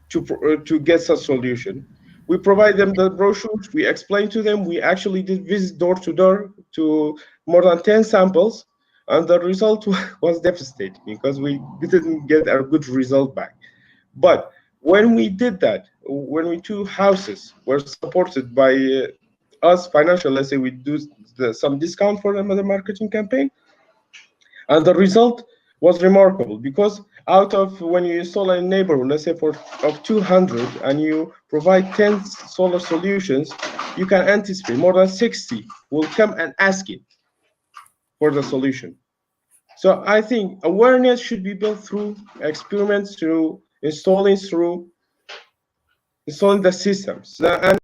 to get such solution. We provide them the brochures. We explain to them. We actually did visit door to door to more than 10 samples, and the result was devastating, because we didn't get a good result back. But when we did that, when we 2 houses were supported by us financially, let's say we do some discount for them in the marketing campaign, and the result was remarkable, because out of when you install a neighborhood, let's say of 200, and you provide 10 solar solutions, you can anticipate more than 60 will come and ask it for the solution. So I think awareness should be built through experiments, through installing the systems. And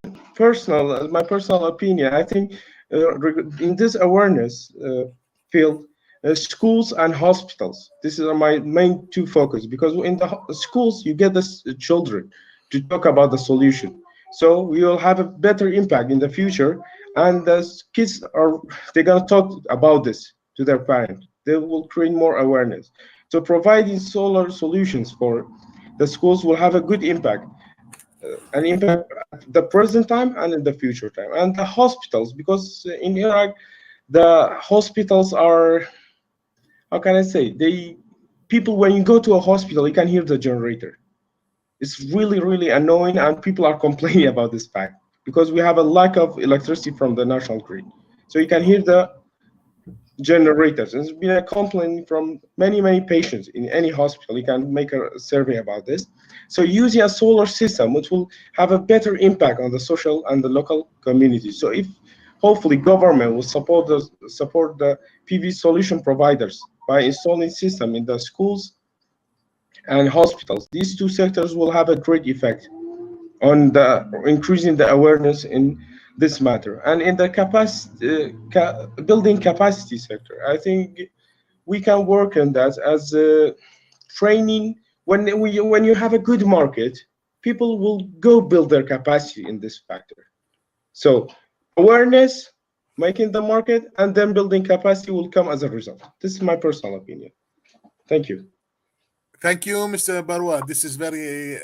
my personal opinion, I think in this awareness field, schools and hospitals. This is my main two focus, because in the schools you get the children to talk about the solution, so we will have a better impact in the future, and the kids they're going to talk about this to their parents. They will create more awareness. So providing solar solutions for the schools will have a good impact, an impact at the present time and in the future time. And the hospitals, because in Iraq the hospitals are, how can I say, people, when you go to a hospital you can hear the generator. It's really, really annoying, and people are complaining about this fact, because we have a lack of electricity from the national grid. So you can hear the generators. There's been a complaint from many, many patients in any hospital. You can make a survey about this. So using a solar system, which will have a better impact on the social and the local community. So if hopefully government will support the PV solution providers by installing system in the schools and hospitals, these two sectors will have a great effect on the increasing the awareness in this matter. And in the capacity building capacity sector, I think we can work on that as training. When you have a good market, people will go build their capacity in this factor. So awareness, making the market, and then building capacity will come as a result. This is my personal opinion. Thank you. Thank you, Mr. Barwa. This is very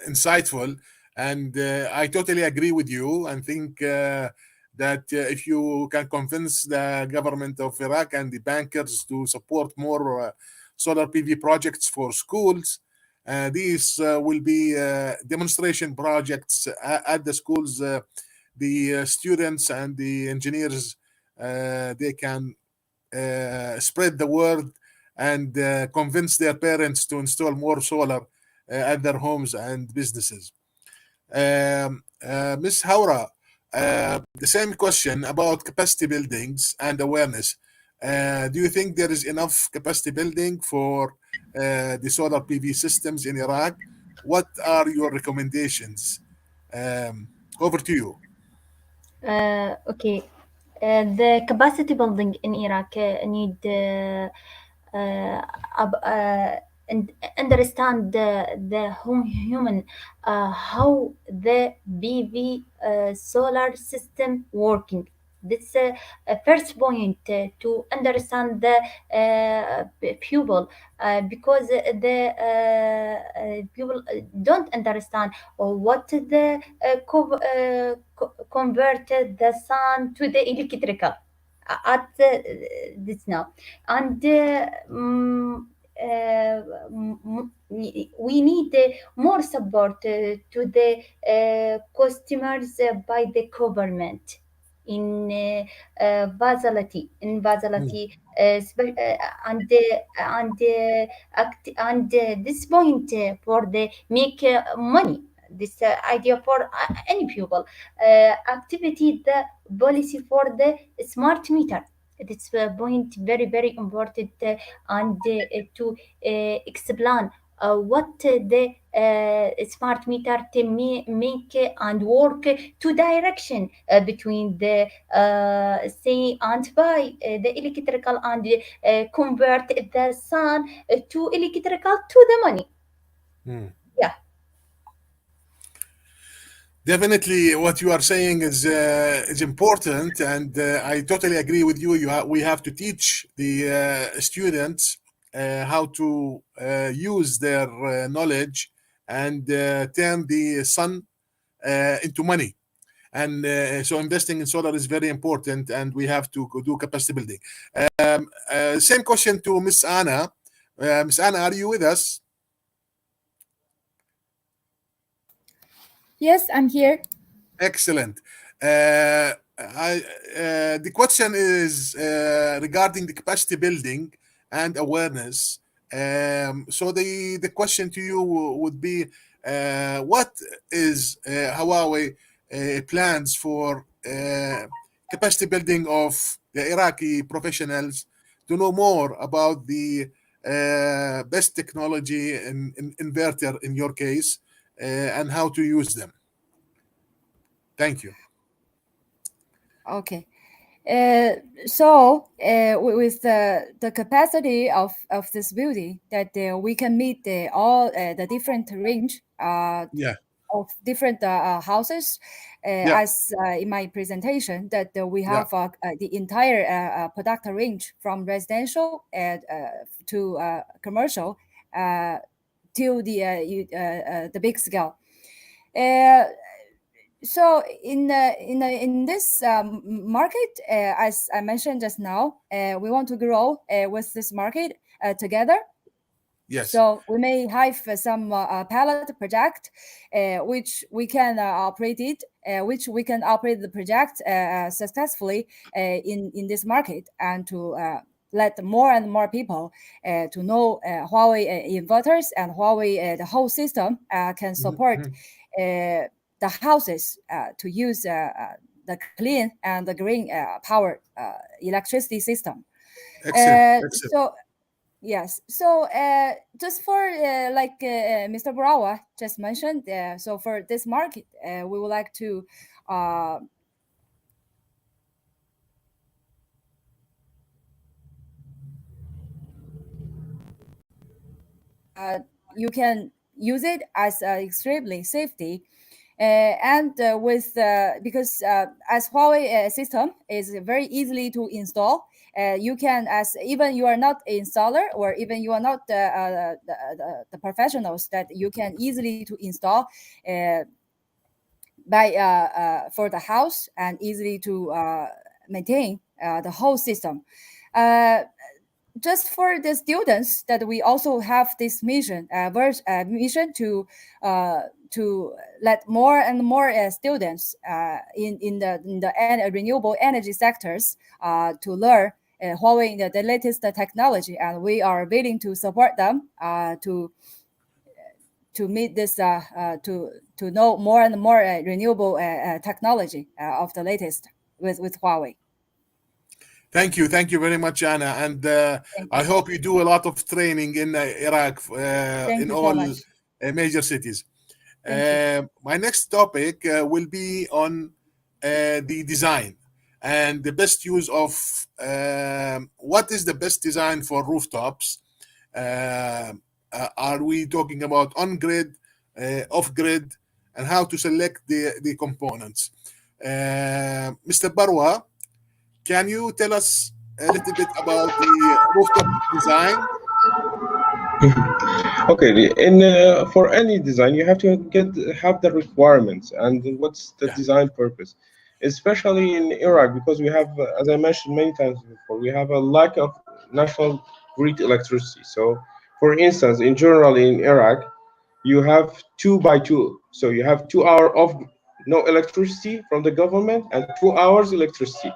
insightful, and I totally agree with you, and think that if you can convince the government of Iraq and the bankers to support more solar PV projects for schools, these will be demonstration projects at the schools. The students and the engineers, they can spread the word and convince their parents to install more solar at their homes and businesses. Ms. Hura, the same question about capacity buildings and awareness. Do you think there is enough capacity building for the solar PV systems in Iraq? What are your recommendations? Over to you. Okay. The capacity building in Iraq need and understand the human how the PV solar system working. This first point to understand the people, because the people don't understand what the converted the sun to the electrical at this now, and we need more support to the customers by the government in Vasalati, and this point for the make money. This idea for any people activity, the policy for the smart meter. This point very important, and to explain what the smart meter to make and work two direction between the say and buy the electrical, and convert the sun to electrical to the money. Yeah. Definitely, what you are saying is important, and I totally agree with you. We have to teach the students how to use their knowledge and turn the sun into money. And so investing in solar is very important, and we have to do capacity building. Same question to Miss Anna. Miss Anna, are you with us? Yes, I'm here. Excellent. The question is regarding the capacity building and awareness. So the question to you would be, what is Huawei plans for capacity building of the Iraqi professionals to know more about the best technology in inverter in your case, and how to use them? Thank you. Okay. So with the capacity of this building, that we can meet all the different range Yeah. of different houses, Yeah. as in my presentation, that we Yeah. have the entire product range from residential to commercial till the big scale. So in this market, as I mentioned just now, we want to grow with this market together. Yes. So we may have some pilot project, which we can operate the project successfully in this market, and to let more and more people to know Huawei inverters and Huawei the whole system can support the houses to use the clean and the green power electricity system. Excellent. Excellent. So yes, so just for like Mr. Brawa just mentioned, so for this market, we would like to you can use it as extremely safety. And with because as Huawei system is very easily to install, you can, as even you are not installer or even you are not the professionals, that you can easily to install by for the house and easily to maintain the whole system. Just for the students, that we also have this mission, mission to let more and more students in the renewable energy sectors to learn Huawei the latest technology, and we are willing to support them to meet this to know more and more renewable technology of the latest with Huawei. Thank you very much, Anna, and I hope you do a lot of training in Iraq in all major cities. My next topic will be on the design and the best use of what is the best design for rooftops. Are we talking about on-grid, off-grid, and how to select the components? Mr. Barwa, can you tell us a little bit about the rooftop design? Okay, for any design, you have to have the requirements and what's the design purpose, especially in Iraq, because we have, as I mentioned many times before, we have a lack of national grid electricity. So, for instance, in general in Iraq, you have 2x2. So you have 2 hours of no electricity from the government and 2 hours electricity.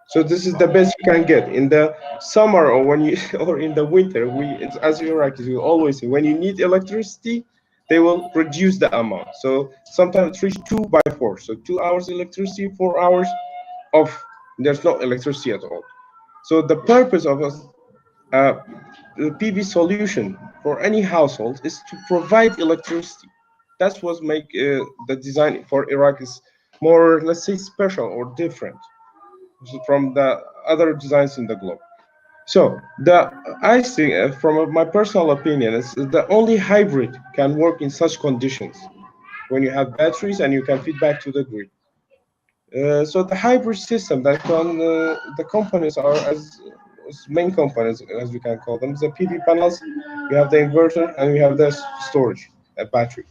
So this is the best you can get in the summer, or when you or in the winter. As Iraqis, we always say when you need electricity, they will reduce the amount. So sometimes it reach 2x4. So 2 hours electricity, 4 hours of there's no electricity at all. So the purpose of the PV solution for any household is to provide electricity. That's what make the design for Iraq is more, let's say, special or different from the other designs in the globe. So I think, from my personal opinion, is the only hybrid can work in such conditions when you have batteries and you can feed back to the grid. So the hybrid system that the components are as main components, as we can call them, the PV panels, we have the inverter, and we have the storage, a battery.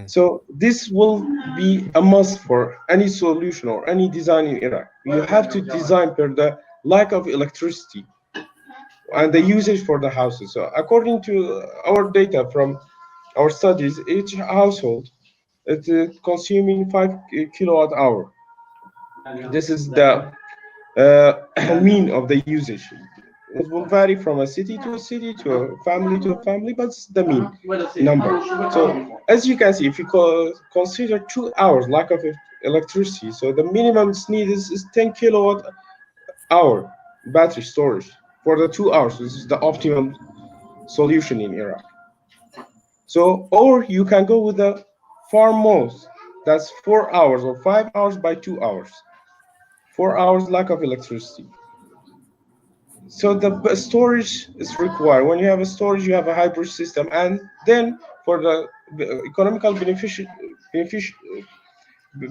So this will be a must for any solution or any design in Iraq. You have to design per the lack of electricity and the usage for the houses. So according to our data from our studies, each household is consuming 5 kilowatt hour. This is the mean of the usage. It will vary from a city to a city, to a family, but it's the mean number. So as you can see, if you consider 2 hours lack of electricity, so the minimum need is 10 kilowatt hour battery storage for the 2 hours. This is the optimum solution in Iraq. So, or you can go with the far most, that's 4 hours or 5 hours by 2 hours. 4 hours lack of electricity. So the storage is required. When you have a storage, you have a hybrid system, and then for the economical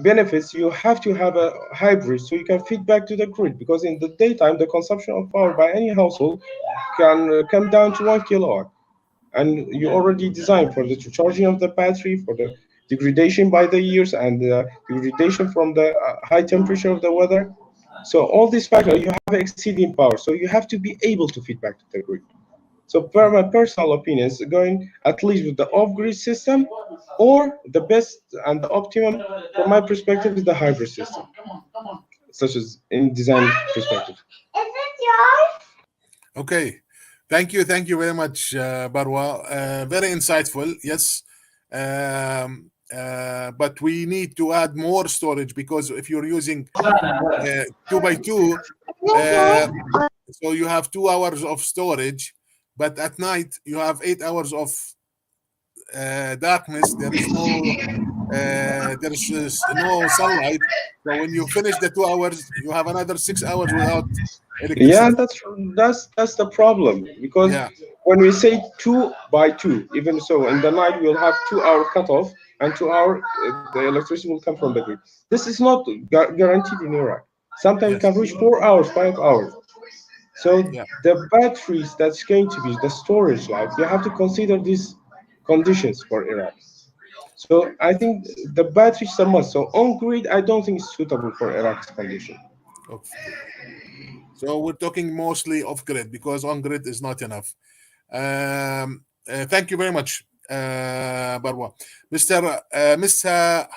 benefits, you have to have a hybrid so you can feed back to the grid, because in the daytime the consumption of power by any household can come down to 1 kilowatt, and you already designed for the charging of the battery, for the degradation by the years, and the degradation from the high temperature of the weather. So all these factors, you have exceeding power, so you have to be able to feed back to the grid. So per my personal opinion, is going at least with the off-grid system, or the best and the optimum from my perspective is the hybrid system, such as in design perspective. Okay. Thank you very much, Barwa. Very insightful. Yes. But we need to add more storage, because if you're using 2x2, so you have 2 hours of storage, but at night you have 8 hours of darkness. There is no sunlight. So when you finish the 2 hours, you have another 6 hours without Yeah, electricity. that's the problem, because Yeah. when we say 2x2, even so in the night we'll have 2 hour cutoff, and 2 hour the electricity will come from the grid. This is not guaranteed in Iraq. Sometimes it Yes. can reach 4 hours, 5 hours. So Yeah. the batteries that's going to be the storage life, you have to consider these conditions for Iraq. So I think the batteries are must. So on grid, I don't think it's suitable for Iraq's condition. Off grid. So we're talking mostly off grid, because on grid is not enough. Thank you very much, Barwa. Miss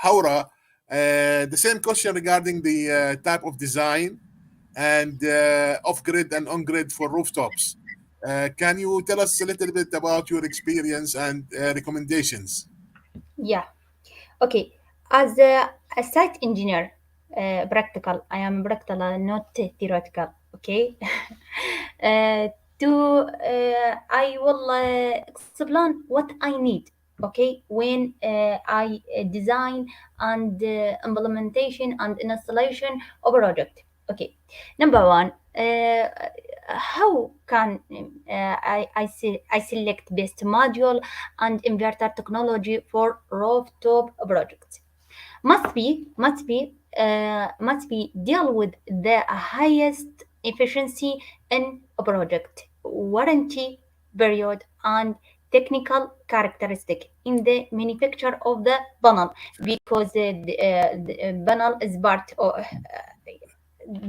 Haura, the same question regarding the type of design and off grid and on grid for rooftops. Can you tell us a little bit about your experience and recommendations? Yeah. Okay. As a site engineer, practical, I am practical, not theoretical. Okay. uh, I will explain what I need. Okay, when I design and implementation and installation of a project. Okay, number one, how can I select best module and inverter technology for rooftop projects? Must be deal with the highest efficiency in a project, warranty period, and technical characteristic in the manufacture of the panel, because the panel is part of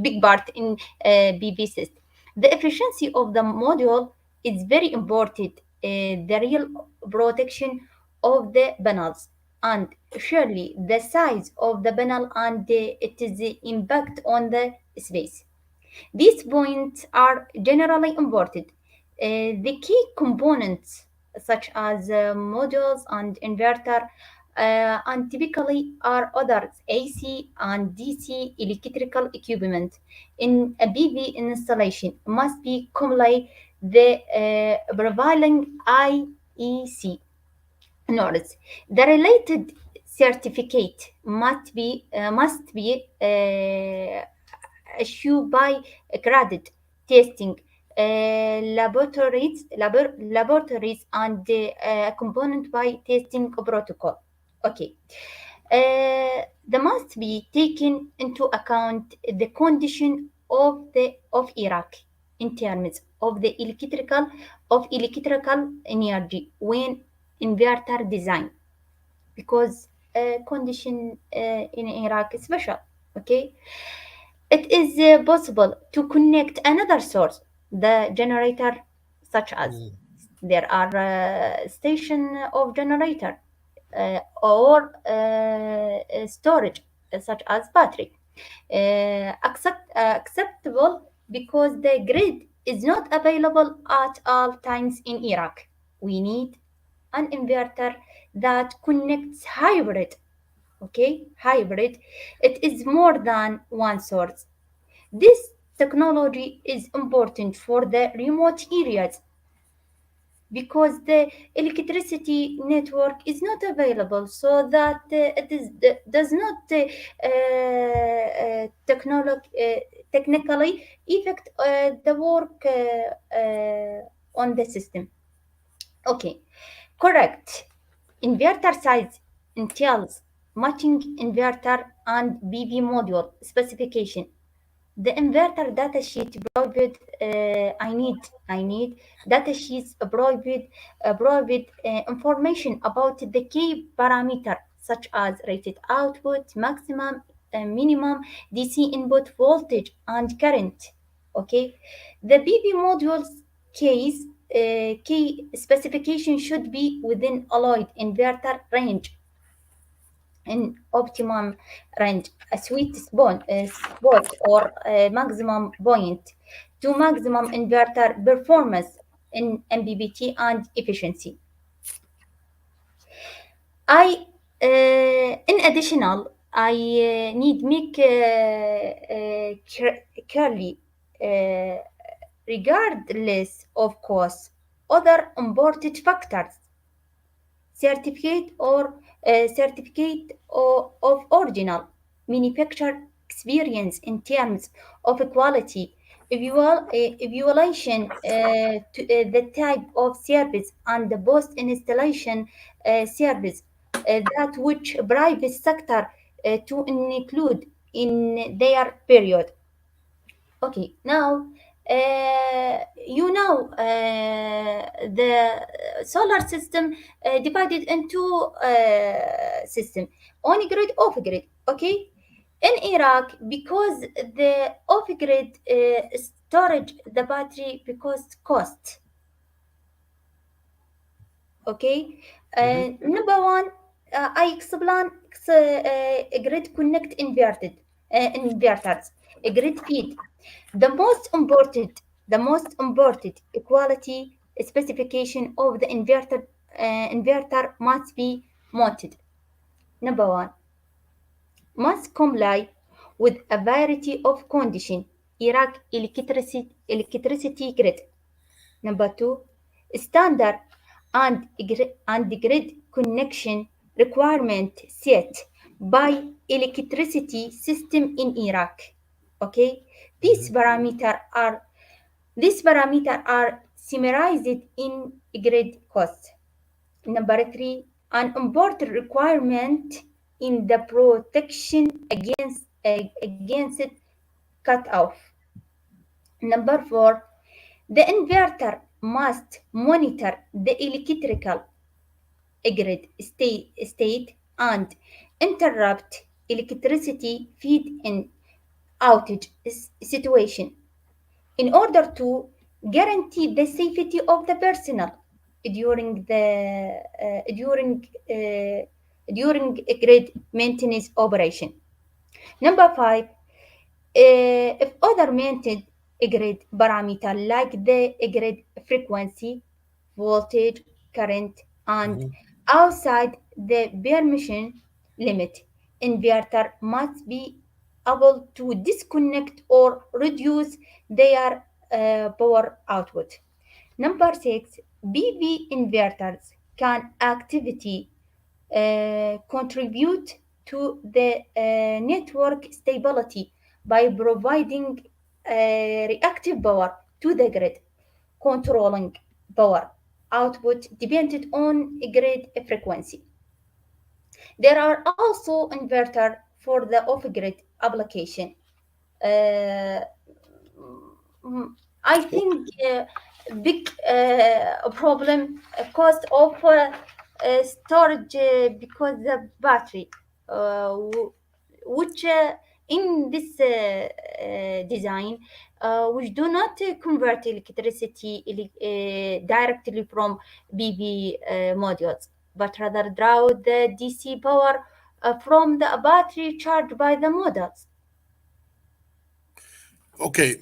big part in PV system. The efficiency of the module is very important. The real protection of the panels, and surely the size of the panel and its impact on the space. These points are generally important. The key components, such as modules and inverter, and typically are other AC and DC electrical equipment in a PV installation, must be comply the prevailing IEC norms. The related certificate must be issued by credit testing laboratories and component by testing protocol. Okay. They must be taken into account the condition of Iraq in terms of the electrical energy when inverter design, because condition in Iraq is special. Okay, it is possible to connect another source, the generator, such as Mm. there are station of generator or storage, such as battery. Acceptable because the grid is not available at all times in Iraq. We need an inverter that connects hybrid. Okay, hybrid. It is more than one source. This technology is important for the remote areas because the electricity network is not available, so that does not technically affect the work on the system. Okay, correct. Inverter size entails matching inverter and PV module specification. The inverter datasheet provide I need datasheets provide information about the key parameter such as rated output, maximum minimum DC input voltage and current. Okay, the PV modules case key specification should be within allowed inverter range in optimum range, a spot or a maximum point to maximum inverter performance in MPPT and efficiency. In additional, I need make clearly, regardless of cost, other important factors certificate of original manufacture experience in terms of quality, evaluation the type of service and the post installation service that which private sector to include in their period. Okay, now the solar system divided into system on grid, off grid. Okay, in Iraq, because the off grid storage the battery because cost. Okay, number one, I explain grid connect inverters, a grid feed. The most important equality specification of the inverter must be mounted. Number one, must comply with a variety of conditions. Iraq electricity grid. Number two, standard and grid connection requirement set by electricity system in Iraq. Okay, these parameters are summarized in grid cost. Number three, an important requirement in the protection against cut-off. Number four, the inverter must monitor the electrical grid state and interrupt electricity feed in outage situation in order to guarantee the safety of the personnel during grid maintenance operation. Number five, if other maintained grid parameter like the grid frequency, voltage, current, and outside the permission limit, inverter must be able to disconnect or reduce their power output. Number six, PV inverters can activity contribute to the network stability by providing reactive power to the grid, controlling power output dependent on grid frequency. There are also inverters for the off-grid application. Uh, I think big problem cost of storage because the battery, which in this design, which do not convert electricity directly from PV modules, but rather draw the DC power from the battery charged by the modules. Okay,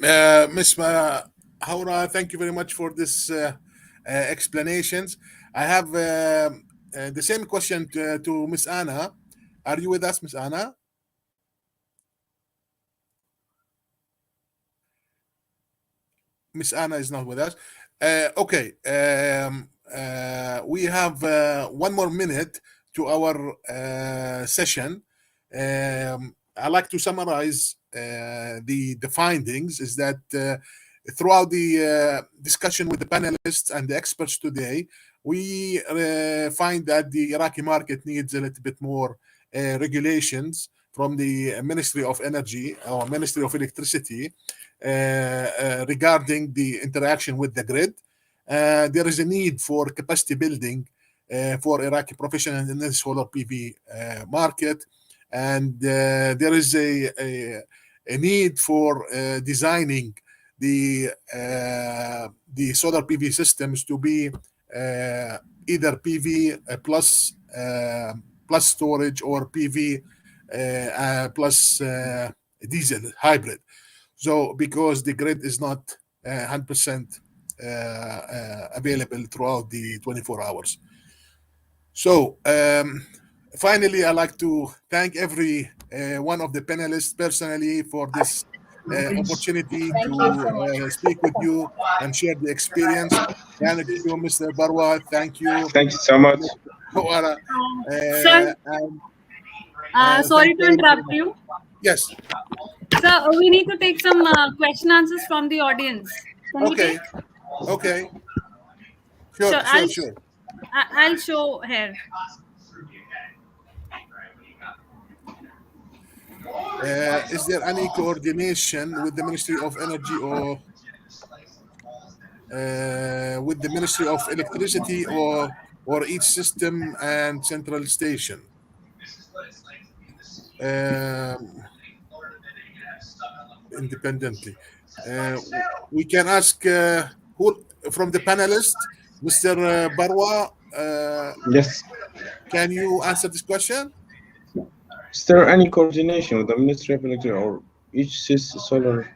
Miss Hura, thank you very much for this explanations. I have the same question to Miss Anna. Are you with us, Miss Anna? Miss Anna is not with us. Okay, we have 1 more minute to our session. I like to summarize the findings. Is that throughout the discussion with the panelists and the experts today, we find that the Iraqi market needs a little bit more regulations from the Ministry of Energy or Ministry of Electricity regarding the interaction with the grid. There is a need for capacity building for Iraqi professionals in the solar PV market, and there is a need for designing the solar PV systems to be either PV plus storage or PV plus diesel hybrid. So because the grid is not 100% available throughout the 24 hours. So finally, I'd like to thank every one of the panelists personally for this opportunity to speak with you and share the experience. Thank you, Mr. Barwa. Thank you. Thank you so much. Hura. Sir, sorry to interrupt you. Yes. Sir, we need to take some question answers from the audience. Can we Okay. take? Okay. Sure, So sure. I'll show here. Is there any coordination with the Ministry of Energy or with the Ministry of Electricity or each system and central station? Independently. We can ask who from the panelists, Mr. Barwa. Yes. Can you answer this question? Is there any coordination with the Ministry of Electricity or each solar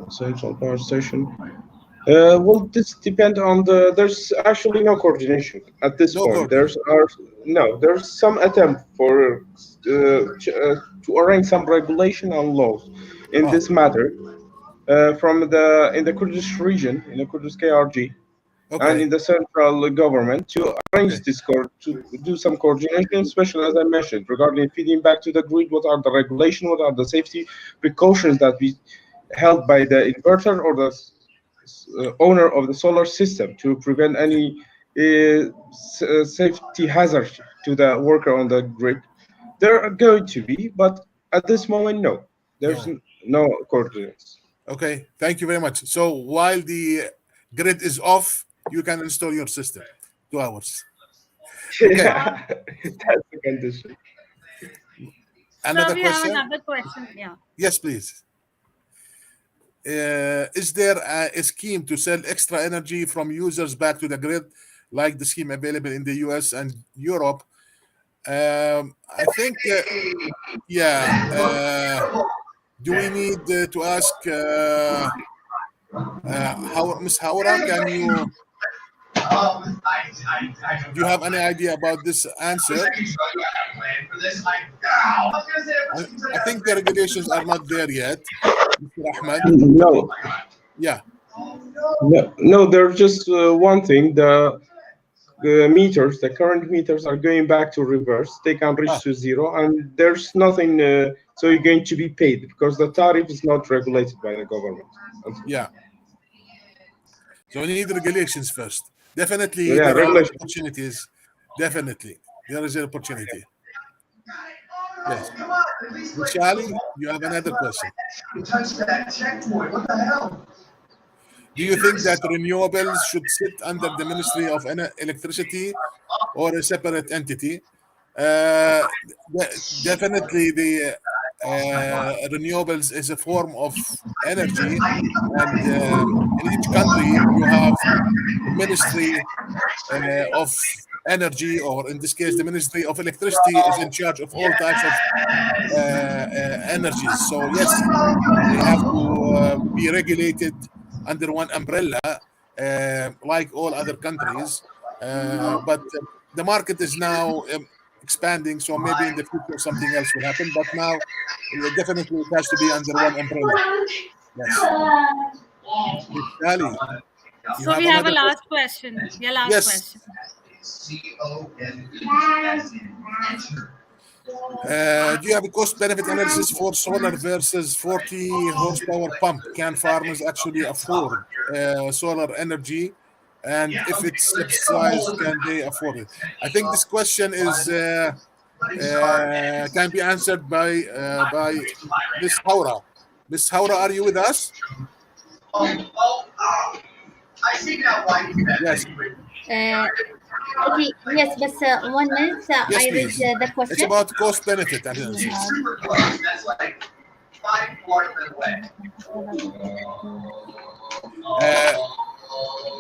central power station? Well, this depends on there's actually no coordination at this point. There's some attempt for to arrange some regulation and laws in this matter from in the Kurdish region, in the Kurdish KRG, and in the central government to arrange this to do some coordination, especially as I mentioned regarding feeding back to the grid. What are the regulations? What are the safety precautions that be held by the inverter or the owner of the solar system to prevent any safety hazard to the worker on the grid? There are going to be, but at this moment, no. There's no coordinates. Okay, thank you very much. So while the grid is off, you can install your system. 2 hours. Okay. Yeah, that's the condition. Another question? Have another question. Yeah. Yes, please. Is there a scheme to sell extra energy from users back to the grid, like the scheme available in the US and Europe? I think, do we need to ask Ms. Hura, can you do you have any idea about this answer? I think the regulations are not there yet, Mr. Ahmed. No. Yeah. No, there's just one thing. The meters, the current meters are going back to reverse. They can reach to zero, and there's nothing. So you're going to be paid because the tariff is not regulated by the government. Yeah. So we need regulations first. Definitely, yeah, there are opportunities. Definitely, there is an opportunity. Yes. Charlie, you have another question. Do you think that renewables should sit under the Ministry of Electricity or a separate entity? Definitely, the renewables is a form of energy, and in each country you have the Ministry of Energy, or in this case the Ministry of Electricity is in charge of all types of energies. So yes, they have to be regulated under one umbrella, like all other countries, but the market is now expanding, so maybe in the future something else will happen, but now definitely it has to be under one umbrella. Yes. Ali. So we have a another last question. Yeah, last Yes. question. Do you have a cost-benefit analysis for solar versus 40 horsepower pump? Can farmers actually afford solar energy? And if it's subsidized, can they afford it? I think this question is can be answered by Miss Hura. Miss Hura, are you with us? Yes. Okay, yes, but 1 minute. Yes, I read please. the It's question. about cost-benefit analysis.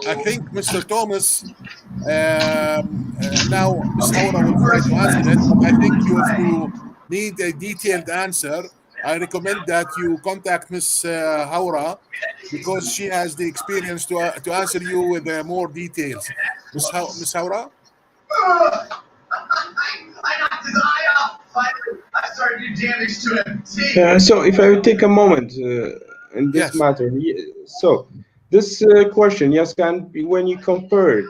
I think Mr. Thomas, now Ms. Hura will try to answer it, but I think if you need a detailed answer, I recommend that you contact Ms. Hura because she has the experience to answer you with more details. Ms. Hura? So if I would take a moment in this Yes. matter, so this question, yes, can be when you compare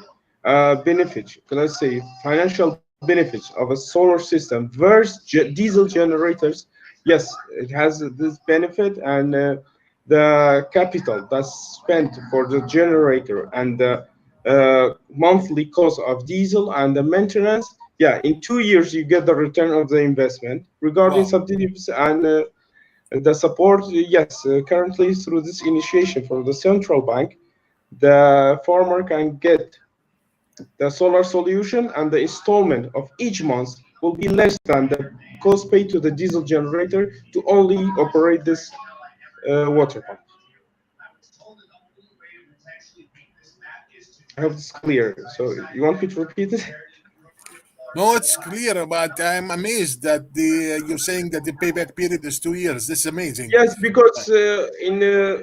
benefits, let's say financial benefits of a solar system versus diesel generators, yes, it has this benefit, and the capital that's spent for the generator and the monthly cost of diesel and the maintenance, yeah, in 2 years you get the return of the investment. Regarding Wow. subsidies and the support, yes, currently through this initiation from the central bank, the farmer can get the solar solution, and the installment of each month will be less than the cost paid to the diesel generator to only operate this water pump. I hope it's clear. So you want me to repeat it? No, it's clear, but I'm amazed that you're saying that the payback period is 2 years. This is amazing. Yes, because in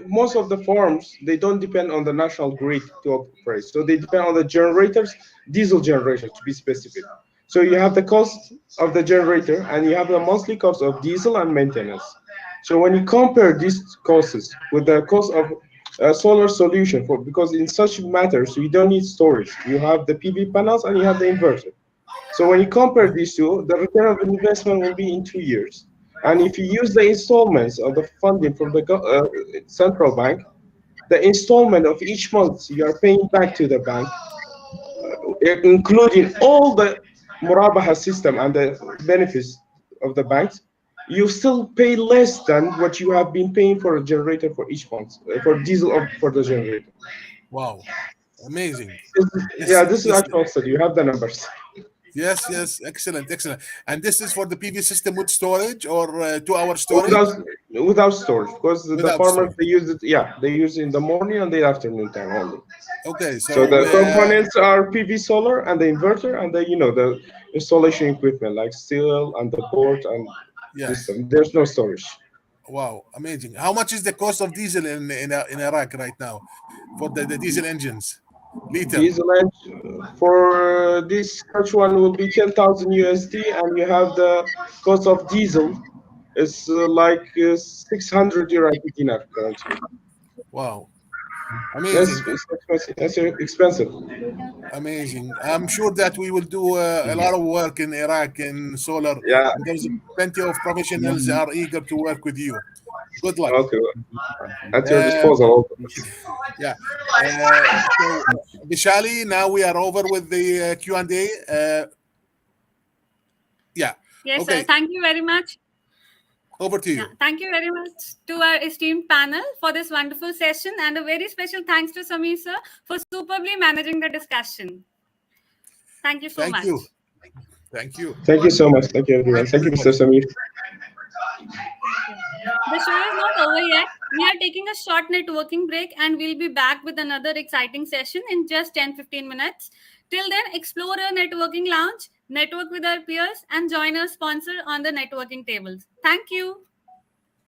most of the farms, they don't depend on the national grid to operate. So they depend on the generators, diesel generators to be specific. So you have the cost of the generator and you have the monthly cost of diesel and maintenance. So when you compare these costs with the cost of a solar solution, because in such matters, you don't need storage. You have the PV panels and you have the inverter. So when you compare these two, the return of investment will be in 2 years. And if you use the installments of the funding from the central bank, the installment of each month you are paying back to the bank, including all the murabaha system and the benefits of the banks, you still pay less than what you have been paying for a generator for each month, for diesel or for the generator. Wow. Amazing. Yeah, this is actual study. You have the numbers. Yes, excellent. And this is for the PV system with storage or 2-hour storage? Without storage, because the Without farmers storage. they use it. Yeah, they use it in the morning and the afternoon time only. Okay, So the components are PV solar and the inverter and the installation equipment like steel and the board and system. There's no storage. Wow, amazing. How much is the cost of diesel in Iraq right now for the diesel engines? Liter. Diesel engine for this such one will be 10,000 USD, and you have the cost of diesel is like 600 Iraqi dinar currently. Wow, amazing. That's expensive. Amazing. I'm sure that we will do a lot of work in Iraq in solar. Yeah. And there's plenty of professionals that are eager to work with you. Good luck. Okay. At your disposal. Yeah. So, Vishali, now we are over with the Q&A. Yeah. Yes, okay. sir. Thank you very much. Over to you. Yeah, thank you very much to our esteemed panel for this wonderful session, and a very special thanks to Samir sir for superbly managing the discussion. Thank you so much. Thank you. Thank you so much. Thank you, everyone. Thank you, Mr. Samir. The show is not over yet. We are taking a short networking break and we'll be back with another exciting session in just 10-15 minutes. Till then, explore our networking lounge, network with our peers, and join our sponsor on the networking tables. Thank you.